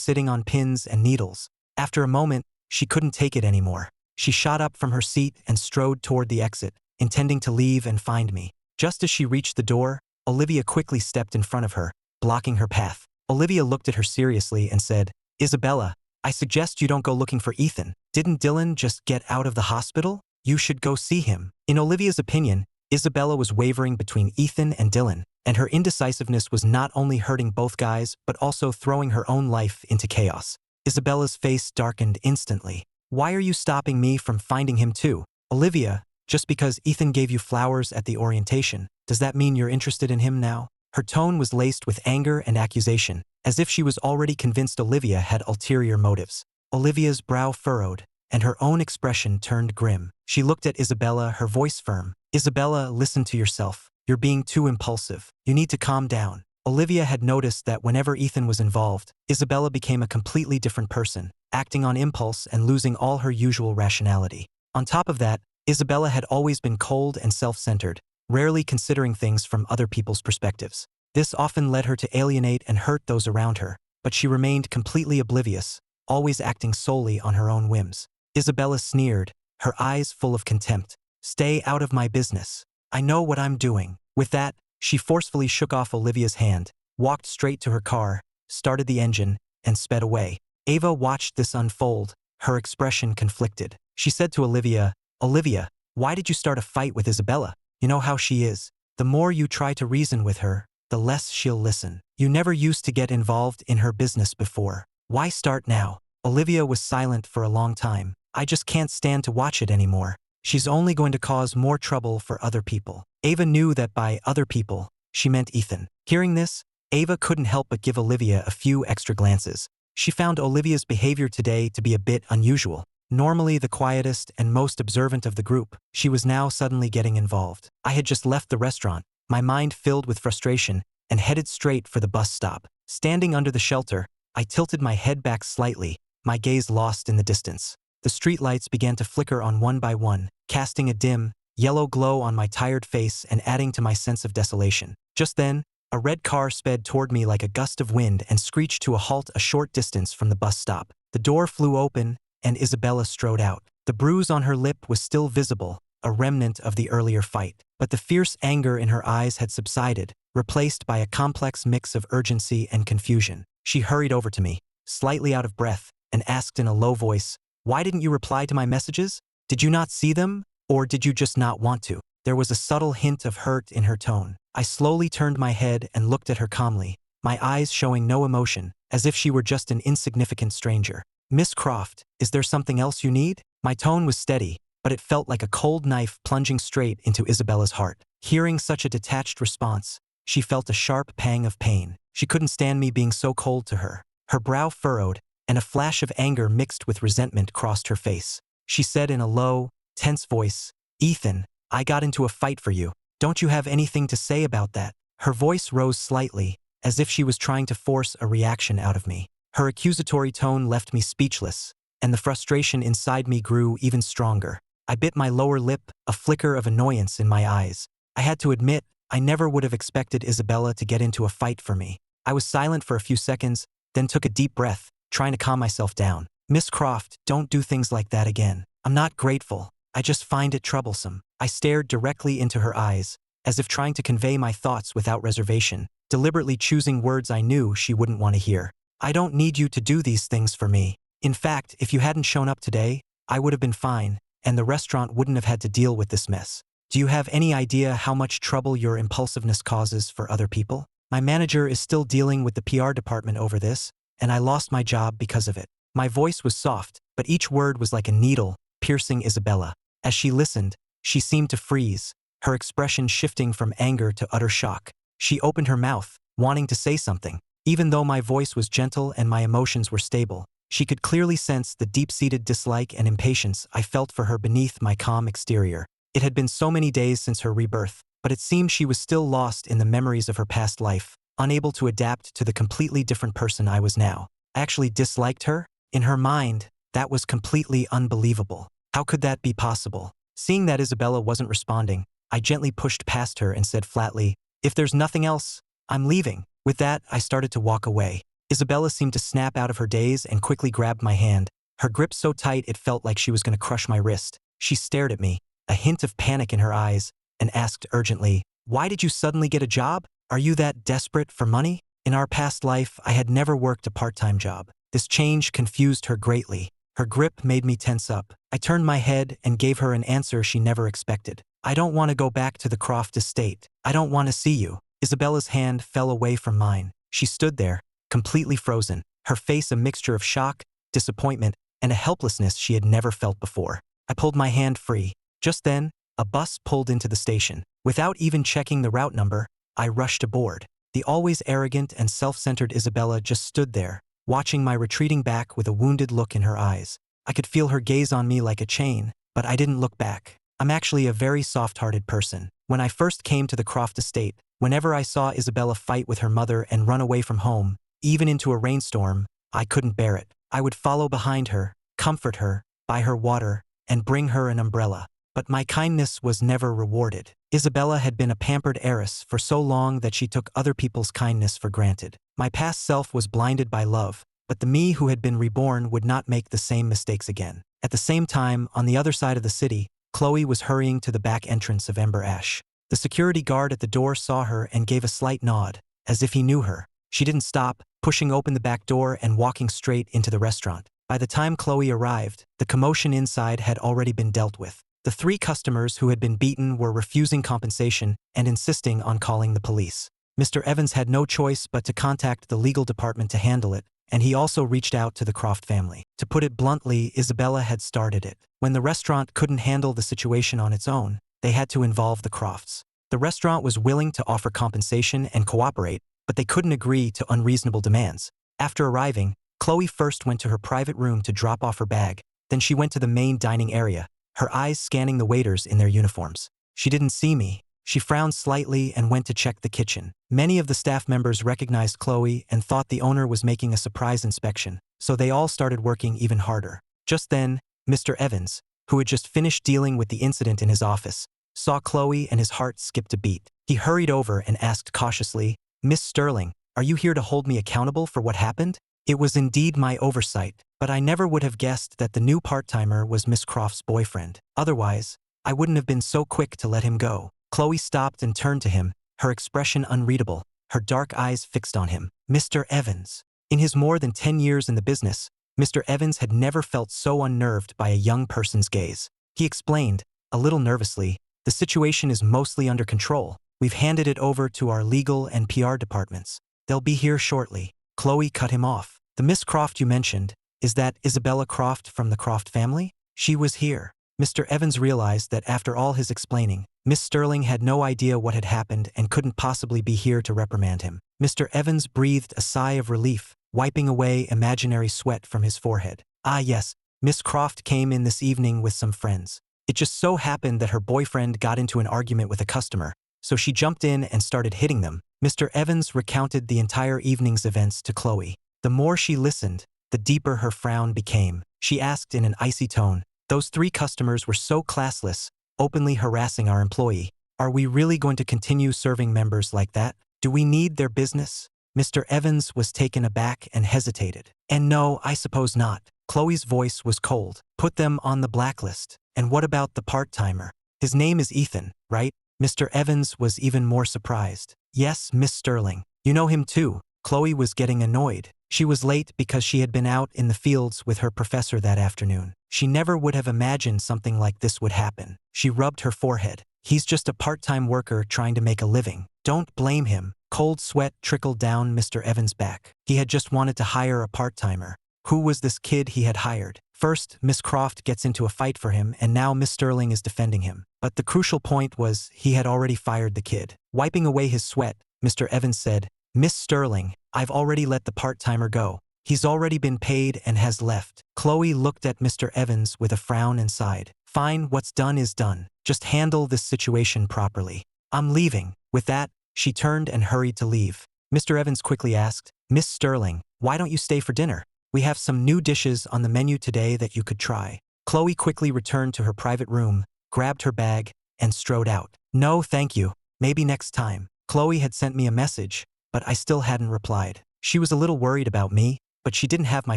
sitting on pins and needles. After a moment, she couldn't take it anymore. She shot up from her seat and strode toward the exit, intending to leave and find me. Just as she reached the door, Olivia quickly stepped in front of her, blocking her path. Olivia looked at her seriously and said, "Isabella, I suggest you don't go looking for Ethan. Didn't Dylan just get out of the hospital? You should go see him." In Olivia's opinion, Isabella was wavering between Ethan and Dylan, and her indecisiveness was not only hurting both guys but also throwing her own life into chaos. Isabella's face darkened instantly. "Why are you stopping me from finding him too? Olivia, just because Ethan gave you flowers at the orientation, does that mean you're interested in him now?" Her tone was laced with anger and accusation, as if she was already convinced Olivia had ulterior motives. Olivia's brow furrowed, and her own expression turned grim. She looked at Isabella, her voice firm. "Isabella, listen to yourself. You're being too impulsive. You need to calm down." Olivia had noticed that whenever Ethan was involved, Isabella became a completely different person, acting on impulse and losing all her usual rationality. On top of that, Isabella had always been cold and self-centered, rarely considering things from other people's perspectives. This often led her to alienate and hurt those around her, but she remained completely oblivious, always acting solely on her own whims. Isabella sneered, her eyes full of contempt. "Stay out of my business. I know what I'm doing." With that, she forcefully shook off Olivia's hand, walked straight to her car, started the engine, and sped away. Ava watched this unfold, her expression conflicted. She said to Olivia, "Olivia, why did you start a fight with Isabella? You know how she is. The more you try to reason with her, the less she'll listen. You never used to get involved in her business before. Why start now?" Olivia was silent for a long time. "I just can't stand to watch it anymore. She's only going to cause more trouble for other people." Ava knew that by other people, she meant Ethan. Hearing this, Ava couldn't help but give Olivia a few extra glances. She found Olivia's behavior today to be a bit unusual. Normally the quietest and most observant of the group, she was now suddenly getting involved. "I had just left the restaurant, my mind filled with frustration, and headed straight for the bus stop. Standing under the shelter, I tilted my head back slightly, my gaze lost in the distance. The streetlights began to flicker on one by one, casting a dim, yellow glow on my tired face and adding to my sense of desolation. Just then, a red car sped toward me like a gust of wind and screeched to a halt a short distance from the bus stop. The door flew open, and Isabella strode out. The bruise on her lip was still visible, a remnant of the earlier fight. But the fierce anger in her eyes had subsided, replaced by a complex mix of urgency and confusion. She hurried over to me, slightly out of breath, and asked in a low voice, "Why didn't you reply to my messages? Did you not see them? Or did you just not want to?" There was a subtle hint of hurt in her tone. I slowly turned my head and looked at her calmly, my eyes showing no emotion, as if she were just an insignificant stranger. "Miss Croft, is there something else you need?" My tone was steady, but it felt like a cold knife plunging straight into Isabella's heart. Hearing such a detached response, she felt a sharp pang of pain. She couldn't stand me being so cold to her. Her brow furrowed, and a flash of anger mixed with resentment crossed her face. She said in a low, tense voice, "Ethan, I got into a fight for you. Don't you have anything to say about that?" Her voice rose slightly, as if she was trying to force a reaction out of me. Her accusatory tone left me speechless, and the frustration inside me grew even stronger. I bit my lower lip, a flicker of annoyance in my eyes. I had to admit, I never would have expected Isabella to get into a fight for me. I was silent for a few seconds, then took a deep breath, trying to calm myself down. "Miss Croft, don't do things like that again. I'm not grateful. I just find it troublesome." I stared directly into her eyes, as if trying to convey my thoughts without reservation, deliberately choosing words I knew she wouldn't want to hear. "I don't need you to do these things for me. In fact, if you hadn't shown up today, I would have been fine, and the restaurant wouldn't have had to deal with this mess. Do you have any idea how much trouble your impulsiveness causes for other people? My manager is still dealing with the PR department over this, and I lost my job because of it." My voice was soft, but each word was like a needle, piercing Isabella. As she listened, she seemed to freeze, her expression shifting from anger to utter shock. She opened her mouth, wanting to say something. Even though my voice was gentle and my emotions were stable, she could clearly sense the deep-seated dislike and impatience I felt for her beneath my calm exterior. It had been so many days since her rebirth, but it seemed she was still lost in the memories of her past life, unable to adapt to the completely different person I was now. I actually disliked her? In her mind, that was completely unbelievable. How could that be possible? Seeing that Isabella wasn't responding, I gently pushed past her and said flatly, "If there's nothing else, I'm leaving." With that, I started to walk away. Isabella seemed to snap out of her daze and quickly grabbed my hand, her grip so tight it felt like she was going to crush my wrist. She stared at me, a hint of panic in her eyes, and asked urgently, "Why did you suddenly get a job? Are you that desperate for money?" In our past life, I had never worked a part-time job. This change confused her greatly. Her grip made me tense up. I turned my head and gave her an answer she never expected. "I don't want to go back to the Croft estate. I don't want to see you." Isabella's hand fell away from mine. She stood there, completely frozen, her face a mixture of shock, disappointment, and a helplessness she had never felt before. I pulled my hand free. Just then, a bus pulled into the station. Without even checking the route number, I rushed aboard. The always arrogant and self-centered Isabella just stood there, watching my retreating back with a wounded look in her eyes. I could feel her gaze on me like a chain, but I didn't look back. I'm actually a very soft-hearted person. When I first came to the Croft estate, Whenever I saw Isabella fight with her mother and run away from home, even into a rainstorm, I couldn't bear it. I would follow behind her, comfort her, buy her water, and bring her an umbrella. But my kindness was never rewarded. Isabella had been a pampered heiress for so long that she took other people's kindness for granted. My past self was blinded by love, but the me who had been reborn would not make the same mistakes again. At the same time, on the other side of the city, Chloe was hurrying to the back entrance of Ember Ash. The security guard at the door saw her and gave a slight nod, as if he knew her. She didn't stop, pushing open the back door and walking straight into the restaurant. By the time Chloe arrived, the commotion inside had already been dealt with. The 3 customers who had been beaten were refusing compensation and insisting on calling the police. Mr. Evans had no choice but to contact the legal department to handle it, and he also reached out to the Croft family. To put it bluntly, Isabella had started it. When the restaurant couldn't handle the situation on its own, they had to involve the Crofts. The restaurant was willing to offer compensation and cooperate, but they couldn't agree to unreasonable demands. After arriving, Chloe first went to her private room to drop off her bag, then she went to the main dining area, her eyes scanning the waiters in their uniforms. She didn't see me. She frowned slightly and went to check the kitchen. Many of the staff members recognized Chloe and thought the owner was making a surprise inspection, so they all started working even harder. Just then, Mr. Evans, who had just finished dealing with the incident in his office, saw Chloe and his heart skipped a beat. He hurried over and asked cautiously, "Miss Sterling, are you here to hold me accountable for what happened?" It was indeed my oversight, but I never would have guessed that the new part-timer was Miss Croft's boyfriend. Otherwise, I wouldn't have been so quick to let him go. Chloe stopped and turned to him, her expression unreadable, her dark eyes fixed on him. Mr. Evans. In his more than 10 years in the business, Mr. Evans had never felt so unnerved by a young person's gaze. He explained, a little nervously, "The situation is mostly under control. We've handed it over to our legal and PR departments. They'll be here shortly." Chloe cut him off. "The Miss Croft you mentioned, is that Isabella Croft from the Croft family? She was here." Mr. Evans realized that after all his explaining, Miss Sterling had no idea what had happened and couldn't possibly be here to reprimand him. Mr. Evans breathed a sigh of relief, wiping away imaginary sweat from his forehead. "Ah yes, Miss Croft came in this evening with some friends. It just so happened that her boyfriend got into an argument with a customer, so she jumped in and started hitting them." Mr. Evans recounted the entire evening's events to Chloe. The more she listened, the deeper her frown became. She asked in an icy tone, "Those 3 customers were so classless, openly harassing our employee. Are we really going to continue serving members like that? Do we need their business?" Mr. Evans was taken aback and hesitated. "And no, I suppose not." Chloe's voice was cold. "Put them on the blacklist. And what about the part-timer? His name is Ethan, right?" Mr. Evans was even more surprised. "Yes, Miss Sterling. You know him too." Chloe was getting annoyed. She was late because she had been out in the fields with her professor that afternoon. She never would have imagined something like this would happen. She rubbed her forehead. "He's just a part-time worker trying to make a living. Don't blame him." Cold sweat trickled down Mr. Evans' back. He had just wanted to hire a part-timer. Who was this kid he had hired? First, Miss Croft gets into a fight for him, and now Miss Sterling is defending him. But the crucial point was he had already fired the kid. Wiping away his sweat, Mr. Evans said, "Miss Sterling, I've already let the part-timer go. He's already been paid and has left." Chloe looked at Mr. Evans with a frown and sighed. "Fine, what's done is done. Just handle this situation properly. I'm leaving." With that, she turned and hurried to leave. Mr. Evans quickly asked, "Miss Sterling, why don't you stay for dinner? We have some new dishes on the menu today that you could try." Chloe quickly returned to her private room, grabbed her bag, and strode out. "No, thank you. Maybe next time." Chloe had sent me a message, but I still hadn't replied. She was a little worried about me, but she didn't have my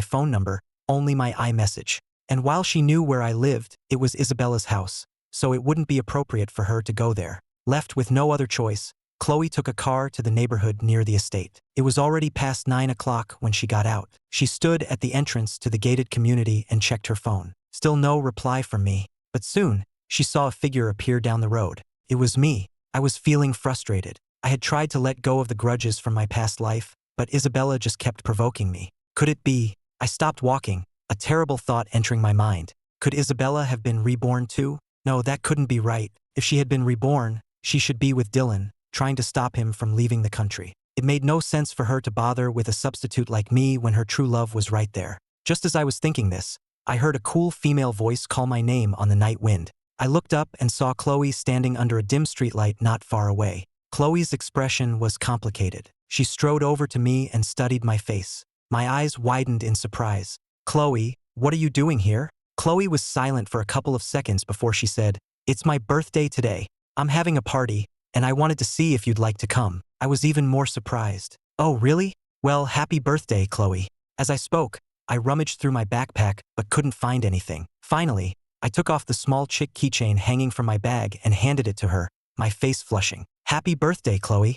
phone number, only my iMessage. And while she knew where I lived, it was Isabella's house, so it wouldn't be appropriate for her to go there. Left with no other choice, Chloe took a car to the neighborhood near the estate. It was already past 9 o'clock when she got out. She stood at the entrance to the gated community and checked her phone. Still no reply from me. But soon, she saw a figure appear down the road. It was me. I was feeling frustrated. I had tried to let go of the grudges from my past life, but Isabella just kept provoking me. Could it be? I stopped walking, a terrible thought entering my mind. Could Isabella have been reborn too? No, that couldn't be right. If she had been reborn, she should be with Dylan, trying to stop him from leaving the country. It made no sense for her to bother with a substitute like me when her true love was right there. Just as I was thinking this, I heard a cool female voice call my name on the night wind. I looked up and saw Chloe standing under a dim streetlight not far away. Chloe's expression was complicated. She strode over to me and studied my face. My eyes widened in surprise. Chloe, what are you doing here? Chloe was silent for a couple of seconds before she said, "It's my birthday today. I'm having a party, and I wanted to see if you'd like to come." I was even more surprised. "Oh, really? Well, happy birthday, Chloe." As I spoke, I rummaged through my backpack but couldn't find anything. Finally, I took off the small chick keychain hanging from my bag and handed it to her, my face flushing. "Happy birthday, Chloe.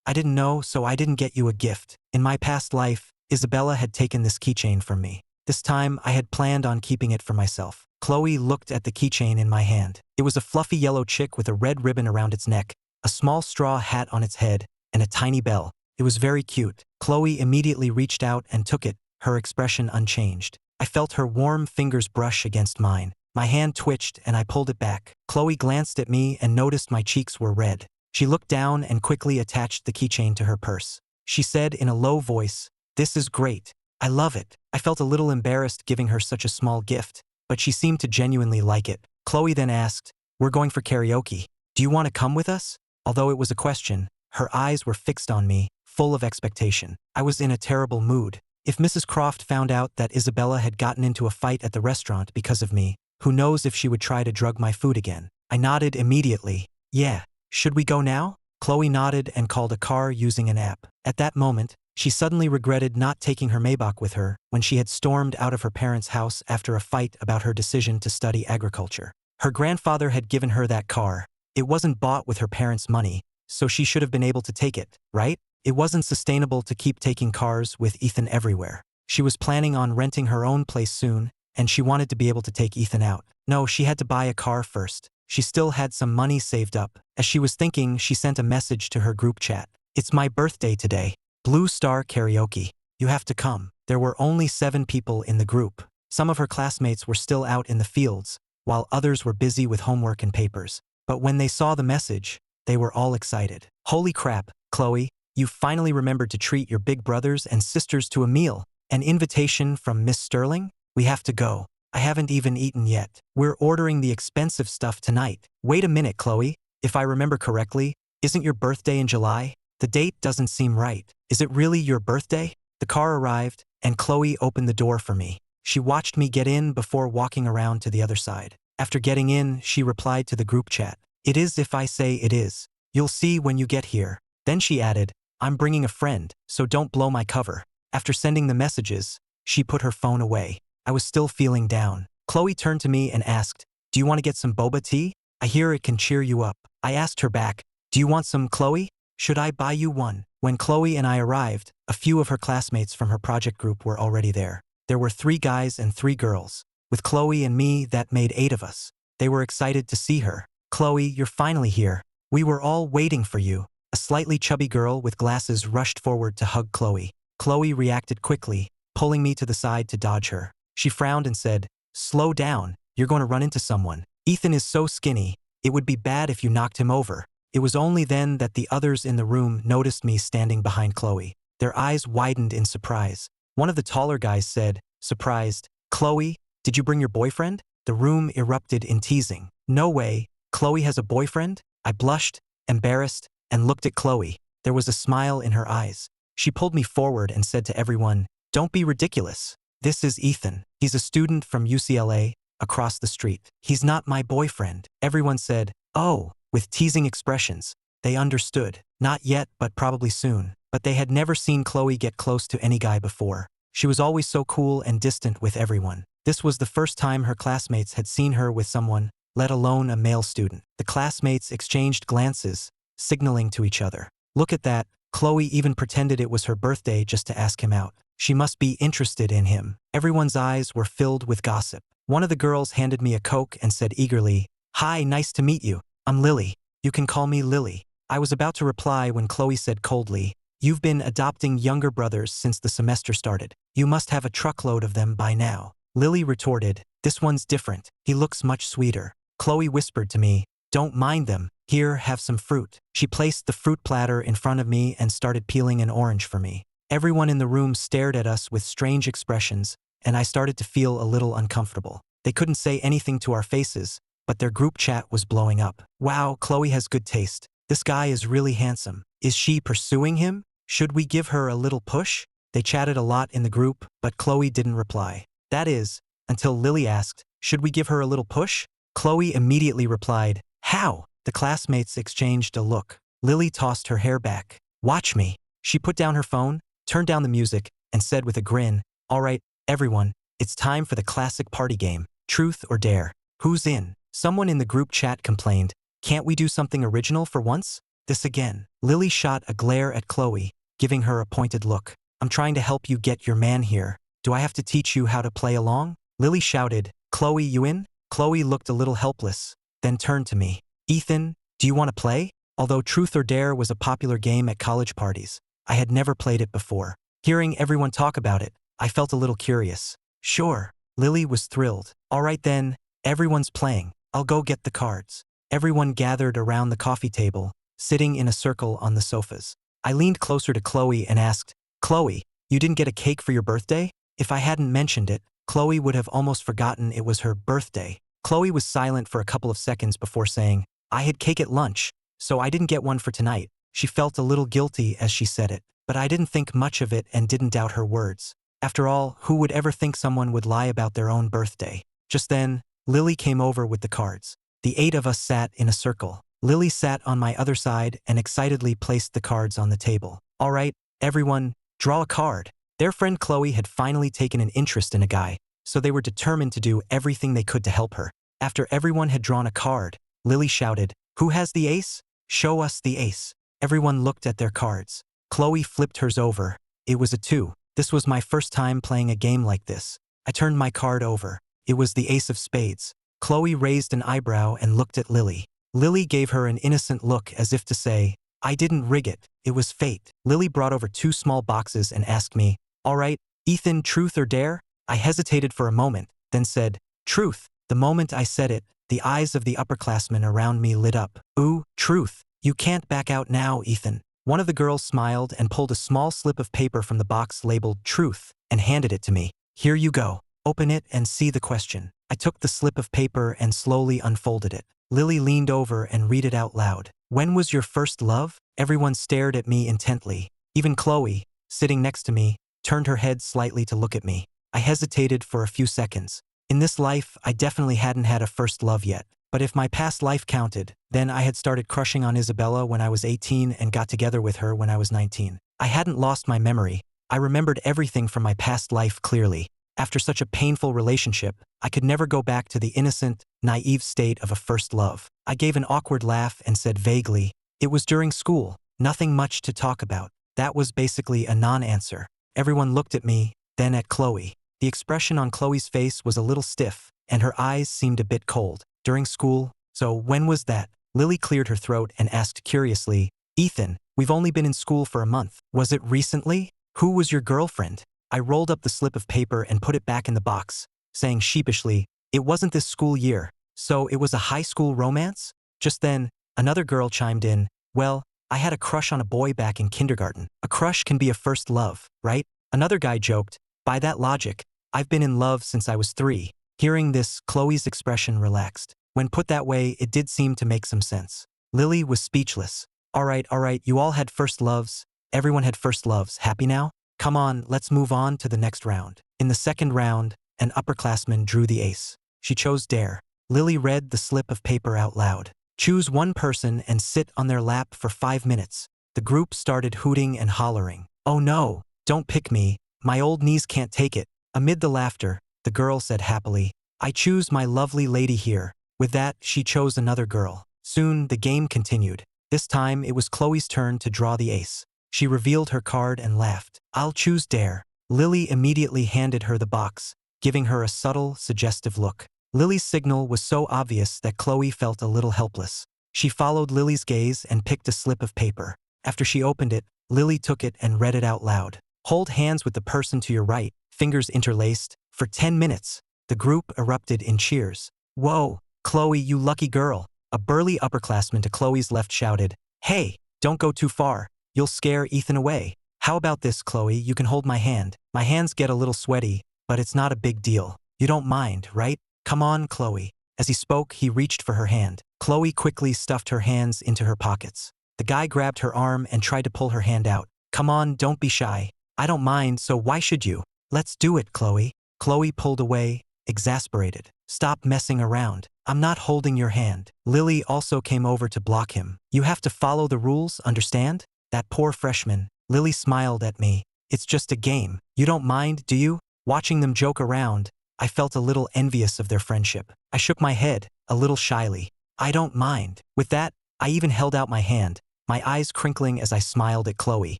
I didn't know, so I didn't get you a gift. In my past life, Isabella had taken this keychain from me. This time, I had planned on keeping it for myself." Chloe looked at the keychain in my hand. It was a fluffy yellow chick with a red ribbon around its neck, a small straw hat on its head, and a tiny bell. It was very cute. Chloe immediately reached out and took it, her expression unchanged. I felt her warm fingers brush against mine. My hand twitched and I pulled it back. Chloe glanced at me and noticed my cheeks were red. She looked down and quickly attached the keychain to her purse. She said in a low voice, "This is great. I love it." I felt a little embarrassed giving her such a small gift, but she seemed to genuinely like it. Chloe then asked, "We're going for karaoke. Do you want to come with us?" Although it was a question, her eyes were fixed on me, full of expectation. I was in a terrible mood. If Mrs. Croft found out that Isabella had gotten into a fight at the restaurant because of me, who knows if she would try to drug my food again. I nodded immediately. "Yeah. Should we go now?" Chloe nodded and called a car using an app. At that moment, she suddenly regretted not taking her Maybach with her when she had stormed out of her parents' house after a fight about her decision to study agriculture. Her grandfather had given her that car. It wasn't bought with her parents' money, so she should have been able to take it, right? It wasn't sustainable to keep taking cars with Ethan everywhere. She was planning on renting her own place soon, and she wanted to be able to take Ethan out. No, she had to buy a car first. She still had some money saved up. As she was thinking, she sent a message to her group chat. "It's my birthday today. Blue Star Karaoke. You have to come." There were only 7 people in the group. Some of her classmates were still out in the fields, while others were busy with homework and papers. But when they saw the message, they were all excited. "Holy crap, Chloe, you finally remembered to treat your big brothers and sisters to a meal. An invitation from Miss Sterling? We have to go. I haven't even eaten yet. We're ordering the expensive stuff tonight." "Wait a minute, Chloe. If I remember correctly, isn't your birthday in July? The date doesn't seem right. Is it really your birthday?" The car arrived, and Chloe opened the door for me. She watched me get in before walking around to the other side. After getting in, she replied to the group chat. "It is if I say it is. You'll see when you get here." Then she added, "I'm bringing a friend, so don't blow my cover." After sending the messages, she put her phone away. I was still feeling down. Chloe turned to me and asked, "Do you want to get some boba tea? I hear it can cheer you up." I asked her back, "Do you want some, Chloe? Should I buy you one?" When Chloe and I arrived, a few of her classmates from her project group were already there. There were 3 guys and 3 girls. With Chloe and me, that made 8 of us. They were excited to see her. "Chloe, you're finally here. We were all waiting for you." A slightly chubby girl with glasses rushed forward to hug Chloe. Chloe reacted quickly, pulling me to the side to dodge her. She frowned and said, "Slow down, you're going to run into someone. Ethan is so skinny, it would be bad if you knocked him over." It was only then that the others in the room noticed me standing behind Chloe. Their eyes widened in surprise. One of the taller guys said, surprised, "Chloe, did you bring your boyfriend?" The room erupted in teasing. "No way, Chloe has a boyfriend?" I blushed, embarrassed, and looked at Chloe. There was a smile in her eyes. She pulled me forward and said to everyone, "Don't be ridiculous. This is Ethan. He's a student from UCLA, across the street. He's not my boyfriend." Everyone said, "Oh," with teasing expressions. They understood. Not yet, but probably soon. But they had never seen Chloe get close to any guy before. She was always so cool and distant with everyone. This was the first time her classmates had seen her with someone, let alone a male student. The classmates exchanged glances, signaling to each other. "Look at that." Chloe even pretended it was her birthday just to ask him out. She must be interested in him. Everyone's eyes were filled with gossip. One of the girls handed me a Coke and said eagerly, "Hi, nice to meet you. I'm Lily. You can call me Lily." I was about to reply when Chloe said coldly, "You've been adopting younger brothers since the semester started. You must have a truckload of them by now." Lily retorted, "This one's different. He looks much sweeter." Chloe whispered to me, "Don't mind them. Here, have some fruit." She placed the fruit platter in front of me and started peeling an orange for me. Everyone in the room stared at us with strange expressions, and I started to feel a little uncomfortable. They couldn't say anything to our faces, but their group chat was blowing up. "Wow, Chloe has good taste. This guy is really handsome. Is she pursuing him? Should we give her a little push? They chatted a lot in the group, but Chloe didn't reply. That is, until Lily asked, should we give her a little push? Chloe immediately replied, how? The classmates exchanged a look. Lily tossed her hair back. Watch me. She put down her phone, turned down the music, and said with a grin, all right, everyone, it's time for the classic party game, truth or dare. Who's in? Someone in the group chat complained, can't we do something original for once? This again. Lily shot a glare at Chloe, giving her a pointed look. I'm trying to help you get your man here. Do I have to teach you how to play along? Lily shouted, Chloe, you in? Chloe looked a little helpless, then turned to me. Ethan, do you want to play? Although Truth or Dare was a popular game at college parties, I had never played it before. Hearing everyone talk about it, I felt a little curious. Sure. Lily was thrilled. All right then, everyone's playing. I'll go get the cards. Everyone gathered around the coffee table, sitting in a circle on the sofas. I leaned closer to Chloe and asked, Chloe, you didn't get a cake for your birthday? If I hadn't mentioned it, Chloe would have almost forgotten it was her birthday. Chloe was silent for a couple of seconds before saying, I had cake at lunch, so I didn't get one for tonight. She felt a little guilty as she said it, but I didn't think much of it and didn't doubt her words. After all, who would ever think someone would lie about their own birthday? Just then, Lily came over with the cards. The 8 of us sat in a circle. Lily sat on my other side and excitedly placed the cards on the table. All right, everyone, draw a card. Their friend Chloe had finally taken an interest in a guy, so they were determined to do everything they could to help her. After everyone had drawn a card, Lily shouted, who has the ace? Show us the ace. Everyone looked at their cards. Chloe flipped hers over. It was a 2. This was my first time playing a game like this. I turned my card over. It was the ace of spades. Chloe raised an eyebrow and looked at Lily. Lily gave her an innocent look as if to say, I didn't rig it. It was fate. Lily brought over 2 small boxes and asked me, all right, Ethan, truth or dare? I hesitated for a moment, then said, truth. The moment I said it, the eyes of the upperclassmen around me lit up. Ooh, truth. You can't back out now, Ethan. One of the girls smiled and pulled a small slip of paper from the box labeled truth and handed it to me. Here you go. Open it and see the question. I took the slip of paper and slowly unfolded it. Lily leaned over and read it out loud. When was your first love? Everyone stared at me intently. Even Chloe, sitting next to me, turned her head slightly to look at me. I hesitated for a few seconds. In this life, I definitely hadn't had a first love yet. But if my past life counted, then I had started crushing on Isabella when I was 18 and got together with her when I was 19. I hadn't lost my memory. I remembered everything from my past life clearly. After such a painful relationship, I could never go back to the innocent, naive state of a first love. I gave an awkward laugh and said vaguely, it was during school, nothing much to talk about. That was basically a non-answer. Everyone looked at me, then at Chloe. The expression on Chloe's face was a little stiff, and her eyes seemed a bit cold. During school? So when was that? Lily cleared her throat and asked curiously, Ethan, we've only been in school for a month. Was it recently? Who was your girlfriend? I rolled up the slip of paper and put it back in the box, saying sheepishly, it wasn't this school year. So it was a high school romance? Just then, another girl chimed in, well, I had a crush on a boy back in kindergarten. A crush can be a first love, right? Another guy joked, by that logic, I've been in love since I was 3. Hearing this, Chloe's expression relaxed. When put that way, it did seem to make some sense. Lily was speechless. All right, you all had first loves. Everyone had first loves. Happy now? Come on, let's move on to the next round. In the second round, an upperclassman drew the ace. She chose dare. Lily read the slip of paper out loud. Choose one person and sit on their lap for 5 minutes. The group started hooting and hollering. Oh no, don't pick me. My old knees can't take it. Amid the laughter, the girl said happily, I choose my lovely lady here. With that, she chose another girl. Soon, the game continued. This time, it was Chloe's turn to draw the ace. She revealed her card and laughed. I'll choose dare. Lily immediately handed her the box, giving her a subtle, suggestive look. Lily's signal was so obvious that Chloe felt a little helpless. She followed Lily's gaze and picked a slip of paper. After she opened it, Lily took it and read it out loud. Hold hands with the person to your right, fingers interlaced, for 10 minutes. The group erupted in cheers. Whoa, Chloe, you lucky girl. A burly upperclassman to Chloe's left shouted, hey, don't go too far. You'll scare Ethan away. How about this, Chloe? You can hold my hand. My hands get a little sweaty, but it's not a big deal. You don't mind, right? Come on, Chloe. As he spoke, he reached for her hand. Chloe quickly stuffed her hands into her pockets. The guy grabbed her arm and tried to pull her hand out. Come on, don't be shy. I don't mind, so why should you? Let's do it, Chloe. Chloe pulled away, exasperated. Stop messing around. I'm not holding your hand. Lily also came over to block him. You have to follow the rules, understand? That poor freshman. Lily smiled at me. It's just a game. You don't mind, do you? Watching them joke around, I felt a little envious of their friendship. I shook my head, a little shyly. I don't mind. With that, I even held out my hand, my eyes crinkling as I smiled at Chloe.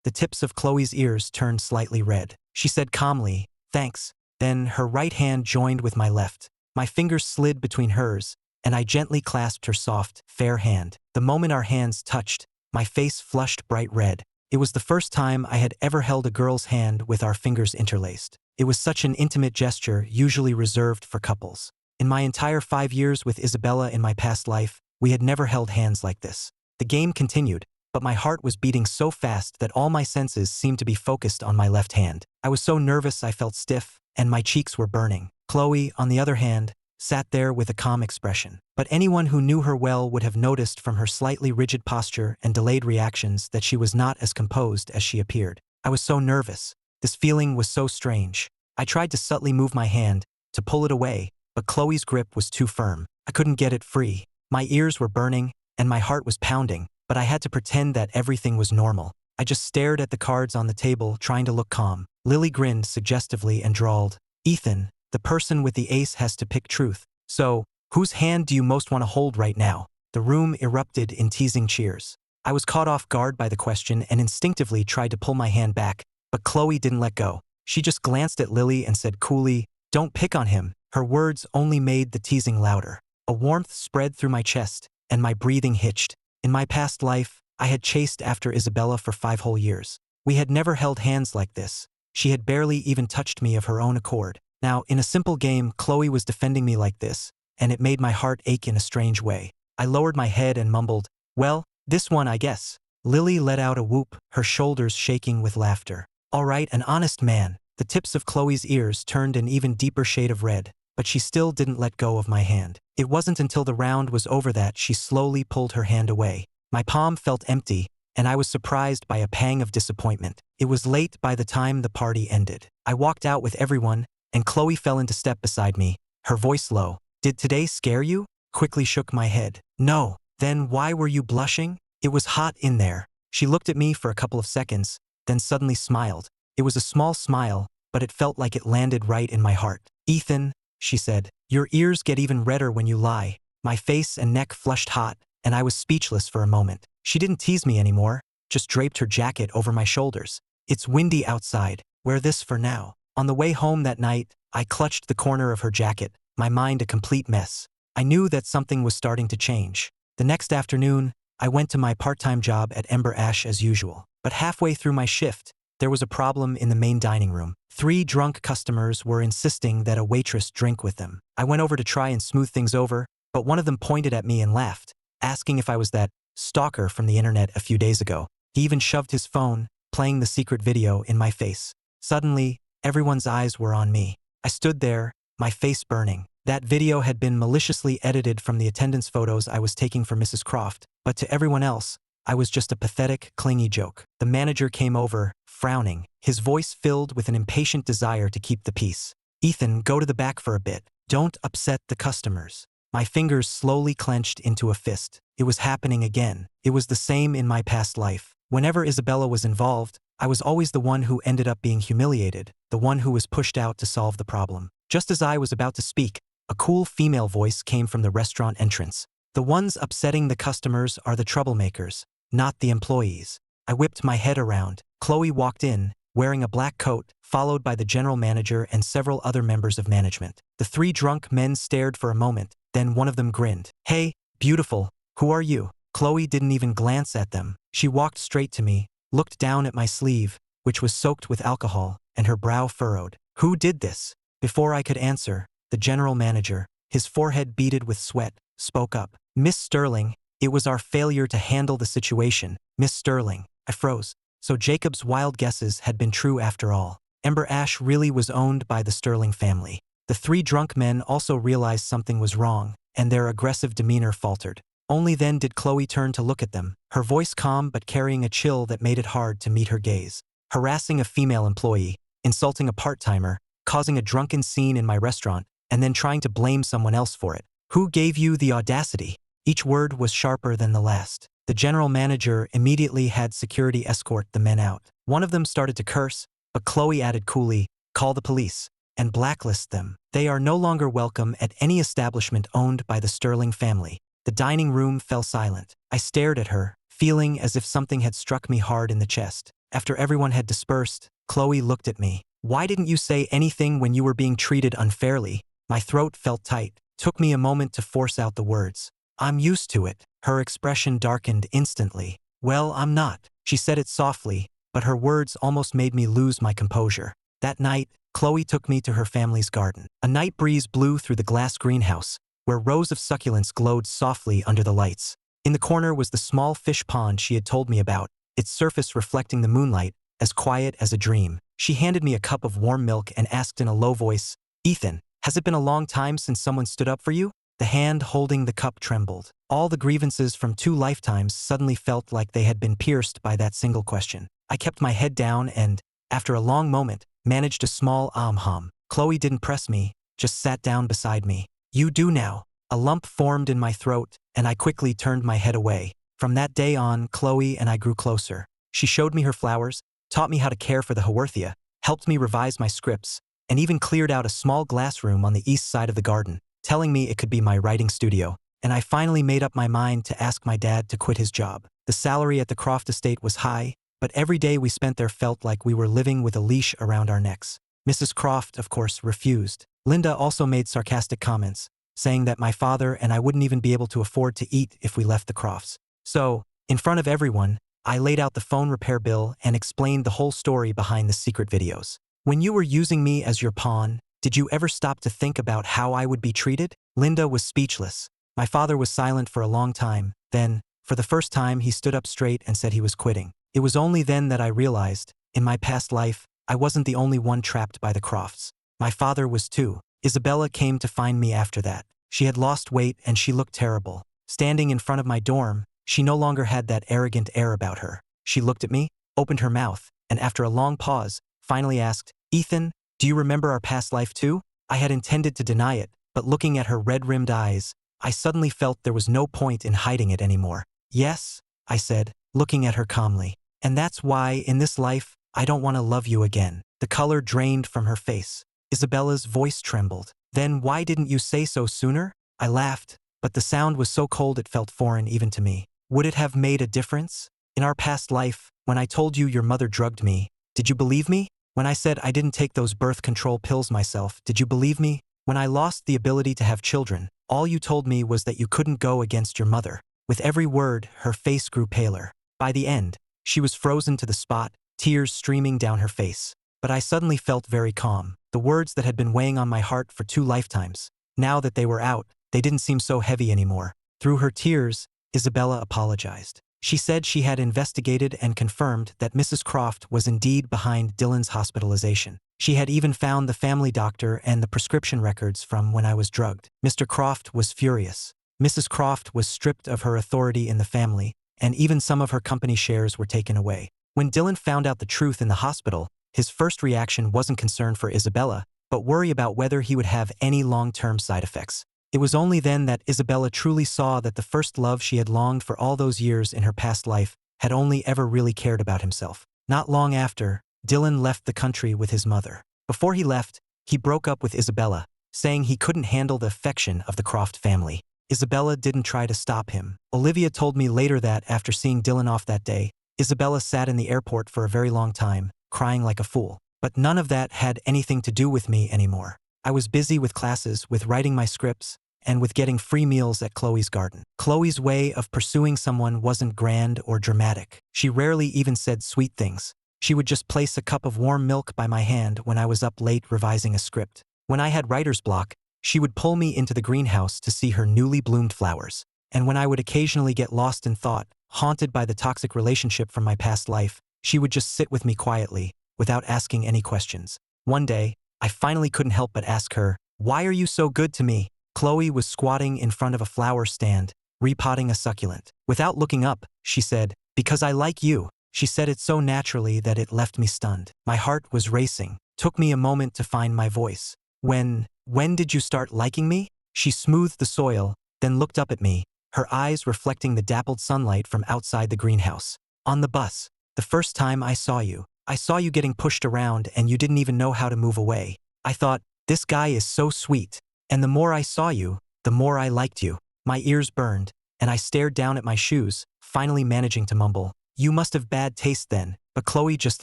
The tips of Chloe's ears turned slightly red. She said calmly, thanks. Then her right hand joined with my left. My fingers slid between hers, and I gently clasped her soft, fair hand. The moment our hands touched, my face flushed bright red. It was the first time I had ever held a girl's hand with our fingers interlaced. It was such an intimate gesture, usually reserved for couples. In my entire 5 years with Isabella in my past life, we had never held hands like this. The game continued, but my heart was beating so fast that all my senses seemed to be focused on my left hand. I was so nervous I felt stiff, and my cheeks were burning. Chloe, on the other hand, sat there with a calm expression. But anyone who knew her well would have noticed from her slightly rigid posture and delayed reactions that she was not as composed as she appeared. I was so nervous. This feeling was so strange. I tried to subtly move my hand, to pull it away, but Chloe's grip was too firm. I couldn't get it free. My ears were burning, and my heart was pounding, but I had to pretend that everything was normal. I just stared at the cards on the table, trying to look calm. Lily grinned suggestively and drawled, Ethan, the person with the ace has to pick truth. So, whose hand do you most want to hold right now? The room erupted in teasing cheers. I was caught off guard by the question and instinctively tried to pull my hand back, but Chloe didn't let go. She just glanced at Lily and said coolly, don't pick on him. Her words only made the teasing louder. A warmth spread through my chest, and my breathing hitched. In my past life, I had chased after Isabella for 5 whole years. We had never held hands like this. She had barely even touched me of her own accord. Now, in a simple game, Chloe was defending me like this, and it made my heart ache in a strange way. I lowered my head and mumbled, well, this one, I guess. Lily let out a whoop, her shoulders shaking with laughter. All right, an honest man. The tips of Chloe's ears turned an even deeper shade of red, but she still didn't let go of my hand. It wasn't until the round was over that she slowly pulled her hand away. My palm felt empty, and I was surprised by a pang of disappointment. It was late by the time the party ended. I walked out with everyone, and Chloe fell into step beside me, her voice low. Did today scare you? Quickly shook my head. No. Then why were you blushing? It was hot in there. She looked at me for a couple of seconds, then suddenly smiled. It was a small smile, but it felt like it landed right in my heart. Ethan, she said, your ears get even redder when you lie. My face and neck flushed hot, and I was speechless for a moment. She didn't tease me anymore, just draped her jacket over my shoulders. It's windy outside. Wear this for now. On the way home that night, I clutched the corner of her jacket, my mind a complete mess. I knew that something was starting to change. The next afternoon, I went to my part-time job at Ember Ash as usual. But halfway through my shift, there was a problem in the main dining room. 3 drunk customers were insisting that a waitress drink with them. I went over to try and smooth things over, but one of them pointed at me and laughed, asking if I was that stalker from the internet a few days ago. He even shoved his phone, playing the secret video, in my face. Suddenly, everyone's eyes were on me. I stood there, my face burning. That video had been maliciously edited from the attendance photos I was taking for Mrs. Croft, but to everyone else, I was just a pathetic, clingy joke. The manager came over, frowning, his voice filled with an impatient desire to keep the peace. Ethan, go to the back for a bit. Don't upset the customers. My fingers slowly clenched into a fist. It was happening again. It was the same in my past life. Whenever Isabella was involved, I was always the one who ended up being humiliated, the one who was pushed out to solve the problem. Just as I was about to speak, a cool female voice came from the restaurant entrance. The ones upsetting the customers are the troublemakers, not the employees. I whipped my head around. Chloe walked in, wearing a black coat, followed by the general manager and several other members of management. The 3 drunk men stared for a moment, then one of them grinned. Hey, beautiful, who are you? Chloe didn't even glance at them. She walked straight to me, looked down at my sleeve, which was soaked with alcohol, and her brow furrowed. Who did this? Before I could answer, the general manager, his forehead beaded with sweat, spoke up. Miss Sterling, it was our failure to handle the situation. Miss Sterling. I froze. So Jacob's wild guesses had been true after all. Ember Ash really was owned by the Sterling family. The 3 drunk men also realized something was wrong, and their aggressive demeanor faltered. Only then did Chloe turn to look at them, her voice calm but carrying a chill that made it hard to meet her gaze. Harassing a female employee, insulting a part-timer, causing a drunken scene in my restaurant, and then trying to blame someone else for it. Who gave you the audacity? Each word was sharper than the last. The general manager immediately had security escort the men out. One of them started to curse, but Chloe added coolly, "Call the police and blacklist them. They are no longer welcome at any establishment owned by the Sterling family." The dining room fell silent. I stared at her, feeling as if something had struck me hard in the chest. After everyone had dispersed, Chloe looked at me. "Why didn't you say anything when you were being treated unfairly?" My throat felt tight. Took me a moment to force out the words. "I'm used to it." Her expression darkened instantly. "Well, I'm not." She said it softly, but her words almost made me lose my composure. That night, Chloe took me to her family's garden. A night breeze blew through the glass greenhouse, where rows of succulents glowed softly under the lights. In the corner was the small fish pond she had told me about, its surface reflecting the moonlight, as quiet as a dream. She handed me a cup of warm milk and asked in a low voice, "Ethan, has it been a long time since someone stood up for you?" The hand holding the cup trembled. All the grievances from 2 lifetimes suddenly felt like they had been pierced by that single question. I kept my head down and, after a long moment, managed a small hum. Chloe didn't press me, just sat down beside me. "You do now." A lump formed in my throat, and I quickly turned my head away. From that day on, Chloe and I grew closer. She showed me her flowers, taught me how to care for the Haworthia, helped me revise my scripts, and even cleared out a small glass room on the east side of the garden, telling me it could be my writing studio. And I finally made up my mind to ask my dad to quit his job. The salary at the Croft estate was high, but every day we spent there felt like we were living with a leash around our necks. Mrs. Croft, of course, refused. Linda also made sarcastic comments, saying that my father and I wouldn't even be able to afford to eat if we left the Crofts. So, in front of everyone, I laid out the phone repair bill and explained the whole story behind the secret videos. "When you were using me as your pawn, did you ever stop to think about how I would be treated?" Linda was speechless. My father was silent for a long time. Then, for the first time, he stood up straight and said he was quitting. It was only then that I realized, in my past life, I wasn't the only one trapped by the Crofts. My father was too. Isabella came to find me after that. She had lost weight and she looked terrible. Standing in front of my dorm, she no longer had that arrogant air about her. She looked at me, opened her mouth, and after a long pause, finally asked, "Ethan, do you remember our past life too?" I had intended to deny it, but looking at her red-rimmed eyes, I suddenly felt there was no point in hiding it anymore. "Yes," I said, looking at her calmly. "And that's why, in this life, I don't want to love you again." The color drained from her face. Isabella's voice trembled. "Then why didn't you say so sooner?" I laughed, but the sound was so cold it felt foreign even to me. "Would it have made a difference? In our past life, when I told you your mother drugged me, did you believe me? When I said I didn't take those birth control pills myself, did you believe me? When I lost the ability to have children, all you told me was that you couldn't go against your mother." With every word, her face grew paler. By the end, she was frozen to the spot, tears streaming down her face. But I suddenly felt very calm. The words that had been weighing on my heart for 2 lifetimes, now that they were out, they didn't seem so heavy anymore. Through her tears, Isabella apologized. She said she had investigated and confirmed that Mrs. Croft was indeed behind Dylan's hospitalization. She had even found the family doctor and the prescription records from when I was drugged. Mr. Croft was furious. Mrs. Croft was stripped of her authority in the family, and even some of her company shares were taken away. When Dylan found out the truth in the hospital, his first reaction wasn't concern for Isabella, but worry about whether he would have any long-term side effects. It was only then that Isabella truly saw that the first love she had longed for all those years in her past life had only ever really cared about himself. Not long after, Dylan left the country with his mother. Before he left, he broke up with Isabella, saying he couldn't handle the affection of the Croft family. Isabella didn't try to stop him. Olivia told me later that after seeing Dylan off that day, Isabella sat in the airport for a very long time, crying like a fool. But none of that had anything to do with me anymore. I was busy with classes, with writing my scripts, and with getting free meals at Chloe's garden. Chloe's way of pursuing someone wasn't grand or dramatic. She rarely even said sweet things. She would just place a cup of warm milk by my hand when I was up late revising a script. When I had writer's block, she would pull me into the greenhouse to see her newly bloomed flowers. And when I would occasionally get lost in thought, haunted by the toxic relationship from my past life, she would just sit with me quietly, without asking any questions. One day, I finally couldn't help but ask her, "Why are you so good to me?" Chloe was squatting in front of a flower stand, repotting a succulent. Without looking up, she said, "Because I like you." She said it so naturally that it left me stunned. My heart was racing. Took me a moment to find my voice. When did you start liking me?" She smoothed the soil, then looked up at me, her eyes reflecting the dappled sunlight from outside the greenhouse. "On the bus. The first time I saw you. I saw you getting pushed around and you didn't even know how to move away. I thought, this guy is so sweet. And the more I saw you, the more I liked you." My ears burned, and I stared down at my shoes, finally managing to mumble, "You must have bad taste then." But Chloe just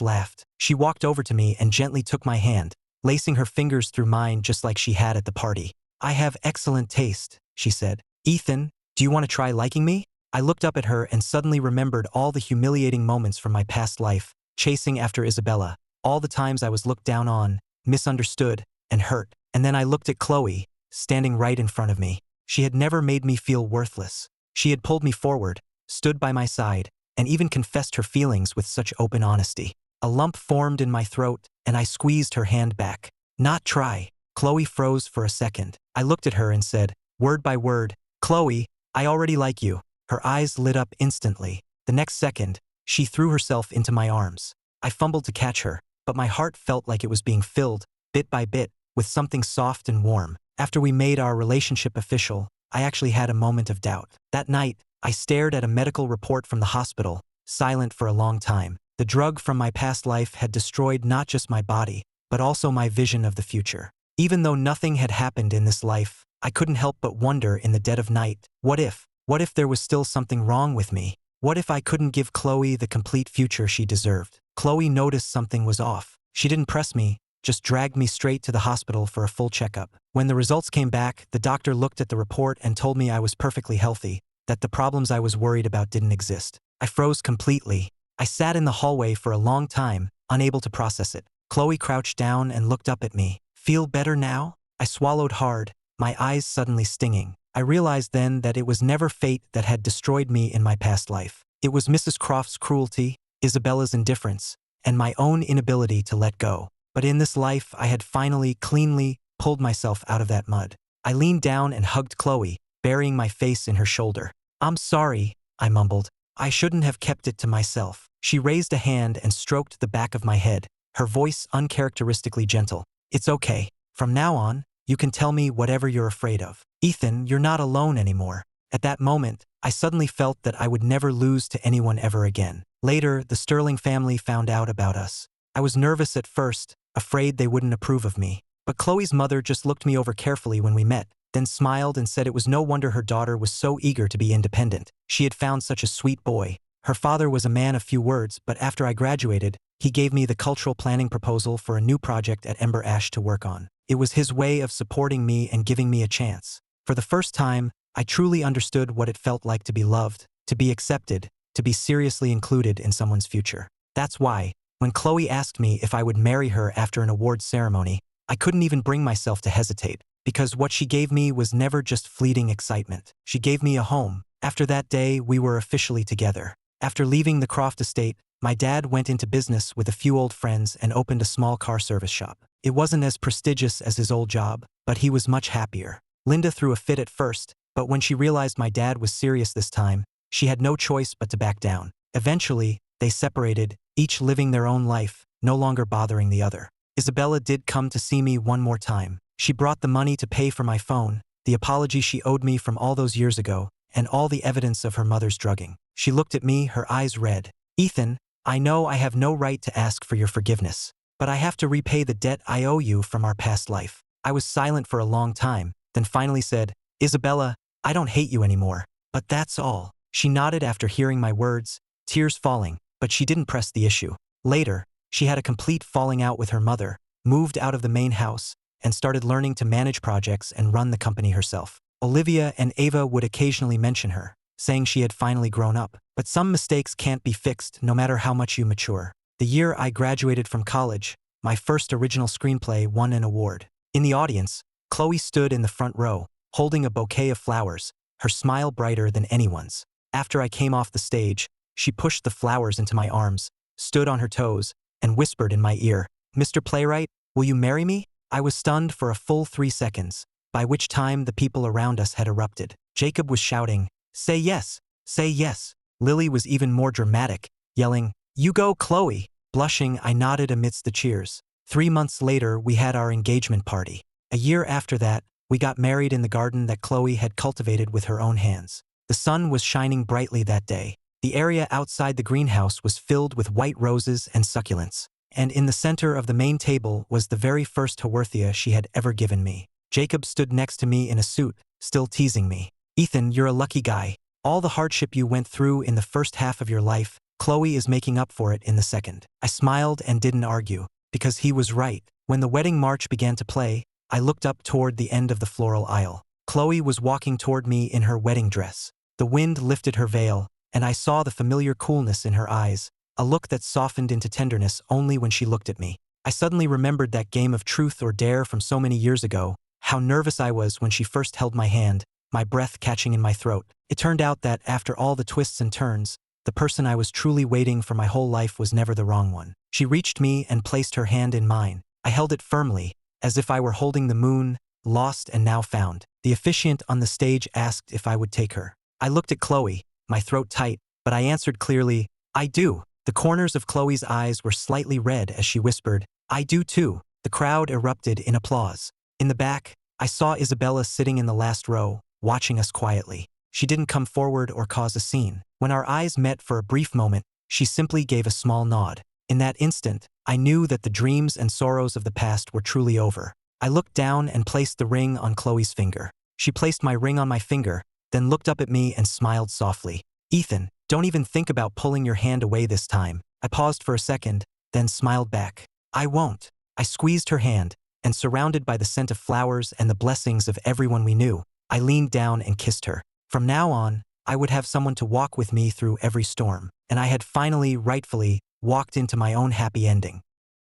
laughed. She walked over to me and gently took my hand, lacing her fingers through mine just like she had at the party. "I have excellent taste," she said. "Ethan, do you want to try liking me?" I looked up at her and suddenly remembered all the humiliating moments from my past life, chasing after Isabella, all the times I was looked down on, misunderstood, and hurt. And then I looked at Chloe, standing right in front of me. She had never made me feel worthless. She had pulled me forward, stood by my side, and even confessed her feelings with such open honesty. A lump formed in my throat, and I squeezed her hand back. "Not try." Chloe froze for a second. I looked at her and said, word by word, "Chloe, I already like you." Her eyes lit up instantly. The next second, she threw herself into my arms. I fumbled to catch her, but my heart felt like it was being filled, bit by bit, with something soft and warm. After we made our relationship official, I actually had a moment of doubt. That night, I stared at a medical report from the hospital, silent for a long time. The drug from my past life had destroyed not just my body, but also my vision of the future. Even though nothing had happened in this life, I couldn't help but wonder in the dead of night, what if there was still something wrong with me? What if I couldn't give Chloe the complete future she deserved? Chloe noticed something was off. She didn't press me, just dragged me straight to the hospital for a full checkup. When the results came back, the doctor looked at the report and told me I was perfectly healthy, that the problems I was worried about didn't exist. I froze completely. I sat in the hallway for a long time, unable to process it. Chloe crouched down and looked up at me. "Feel better now?" I swallowed hard, my eyes suddenly stinging. I realized then that it was never fate that had destroyed me in my past life. It was Mrs. Croft's cruelty, Isabella's indifference, and my own inability to let go. But in this life, I had finally, cleanly pulled myself out of that mud. I leaned down and hugged Chloe, burying my face in her shoulder. "I'm sorry," I mumbled. "I shouldn't have kept it to myself." She raised a hand and stroked the back of my head, her voice uncharacteristically gentle. "It's okay. From now on, you can tell me whatever you're afraid of. Ethan, you're not alone anymore." At that moment, I suddenly felt that I would never lose to anyone ever again. Later, the Sterling family found out about us. I was nervous at first, afraid they wouldn't approve of me. But Chloe's mother just looked me over carefully when we met, then smiled and said it was no wonder her daughter was so eager to be independent. She had found such a sweet boy. Her father was a man of few words, but after I graduated, he gave me the cultural planning proposal for a new project at Ember Ash to work on. It was his way of supporting me and giving me a chance. For the first time, I truly understood what it felt like to be loved, to be accepted, to be seriously included in someone's future. That's why, when Chloe asked me if I would marry her after an awards ceremony, I couldn't even bring myself to hesitate, because what she gave me was never just fleeting excitement. She gave me a home. After that day, we were officially together. After leaving the Croft estate, my dad went into business with a few old friends and opened a small car service shop. It wasn't as prestigious as his old job, but he was much happier. Linda threw a fit at first, but when she realized my dad was serious this time, she had no choice but to back down. Eventually, they separated, each living their own life, no longer bothering the other. Isabella did come to see me one more time. She brought the money to pay for my phone, the apology she owed me from all those years ago, and all the evidence of her mother's drugging. She looked at me, her eyes red. "Ethan, I know I have no right to ask for your forgiveness, but I have to repay the debt I owe you from our past life." I was silent for a long time, then finally said, "Isabella, I don't hate you anymore, but that's all." She nodded after hearing my words, tears falling, but she didn't press the issue. Later, she had a complete falling out with her mother, moved out of the main house, and started learning to manage projects and run the company herself. Olivia and Ava would occasionally mention her, saying she had finally grown up. But some mistakes can't be fixed no matter how much you mature. The year I graduated from college, my first original screenplay won an award. In the audience, Chloe stood in the front row, holding a bouquet of flowers, her smile brighter than anyone's. After I came off the stage, she pushed the flowers into my arms, stood on her toes, and whispered in my ear, "Mr. Playwright, will you marry me?" I was stunned for a full 3 seconds, by which time the people around us had erupted. Jacob was shouting, Say yes, say yes. Lily was even more dramatic, yelling, "You go, Chloe!" Blushing, I nodded amidst the cheers. 3 months later, we had our engagement party. A year after that, we got married in the garden that Chloe had cultivated with her own hands. The sun was shining brightly that day. The area outside the greenhouse was filled with white roses and succulents. And in the center of the main table was the very first Haworthia she had ever given me. Jacob stood next to me in a suit, still teasing me. "Ethan, you're a lucky guy. All the hardship you went through in the first half of your life, Chloe is making up for it in the second." I smiled and didn't argue, because he was right. When the wedding march began to play, I looked up toward the end of the floral aisle. Chloe was walking toward me in her wedding dress. The wind lifted her veil, and I saw the familiar coolness in her eyes, a look that softened into tenderness only when she looked at me. I suddenly remembered that game of truth or dare from so many years ago, how nervous I was when she first held my hand, my breath catching in my throat. It turned out that, after all the twists and turns, the person I was truly waiting for my whole life was never the wrong one. She reached me and placed her hand in mine. I held it firmly, as if I were holding the moon, lost and now found. The officiant on the stage asked if I would take her. I looked at Chloe, my throat tight, but I answered clearly, "I do." The corners of Chloe's eyes were slightly red as she whispered, "I do too." The crowd erupted in applause. In the back, I saw Isabella sitting in the last row, watching us quietly. She didn't come forward or cause a scene. When our eyes met for a brief moment, she simply gave a small nod. In that instant, I knew that the dreams and sorrows of the past were truly over. I looked down and placed the ring on Chloe's finger. She placed my ring on my finger, then looked up at me and smiled softly. "Ethan, don't even think about pulling your hand away this time." I paused for a second, then smiled back. "I won't." I squeezed her hand, and surrounded by the scent of flowers and the blessings of everyone we knew, I leaned down and kissed her. From now on, I would have someone to walk with me through every storm, and I had finally, rightfully, walked into my own happy ending.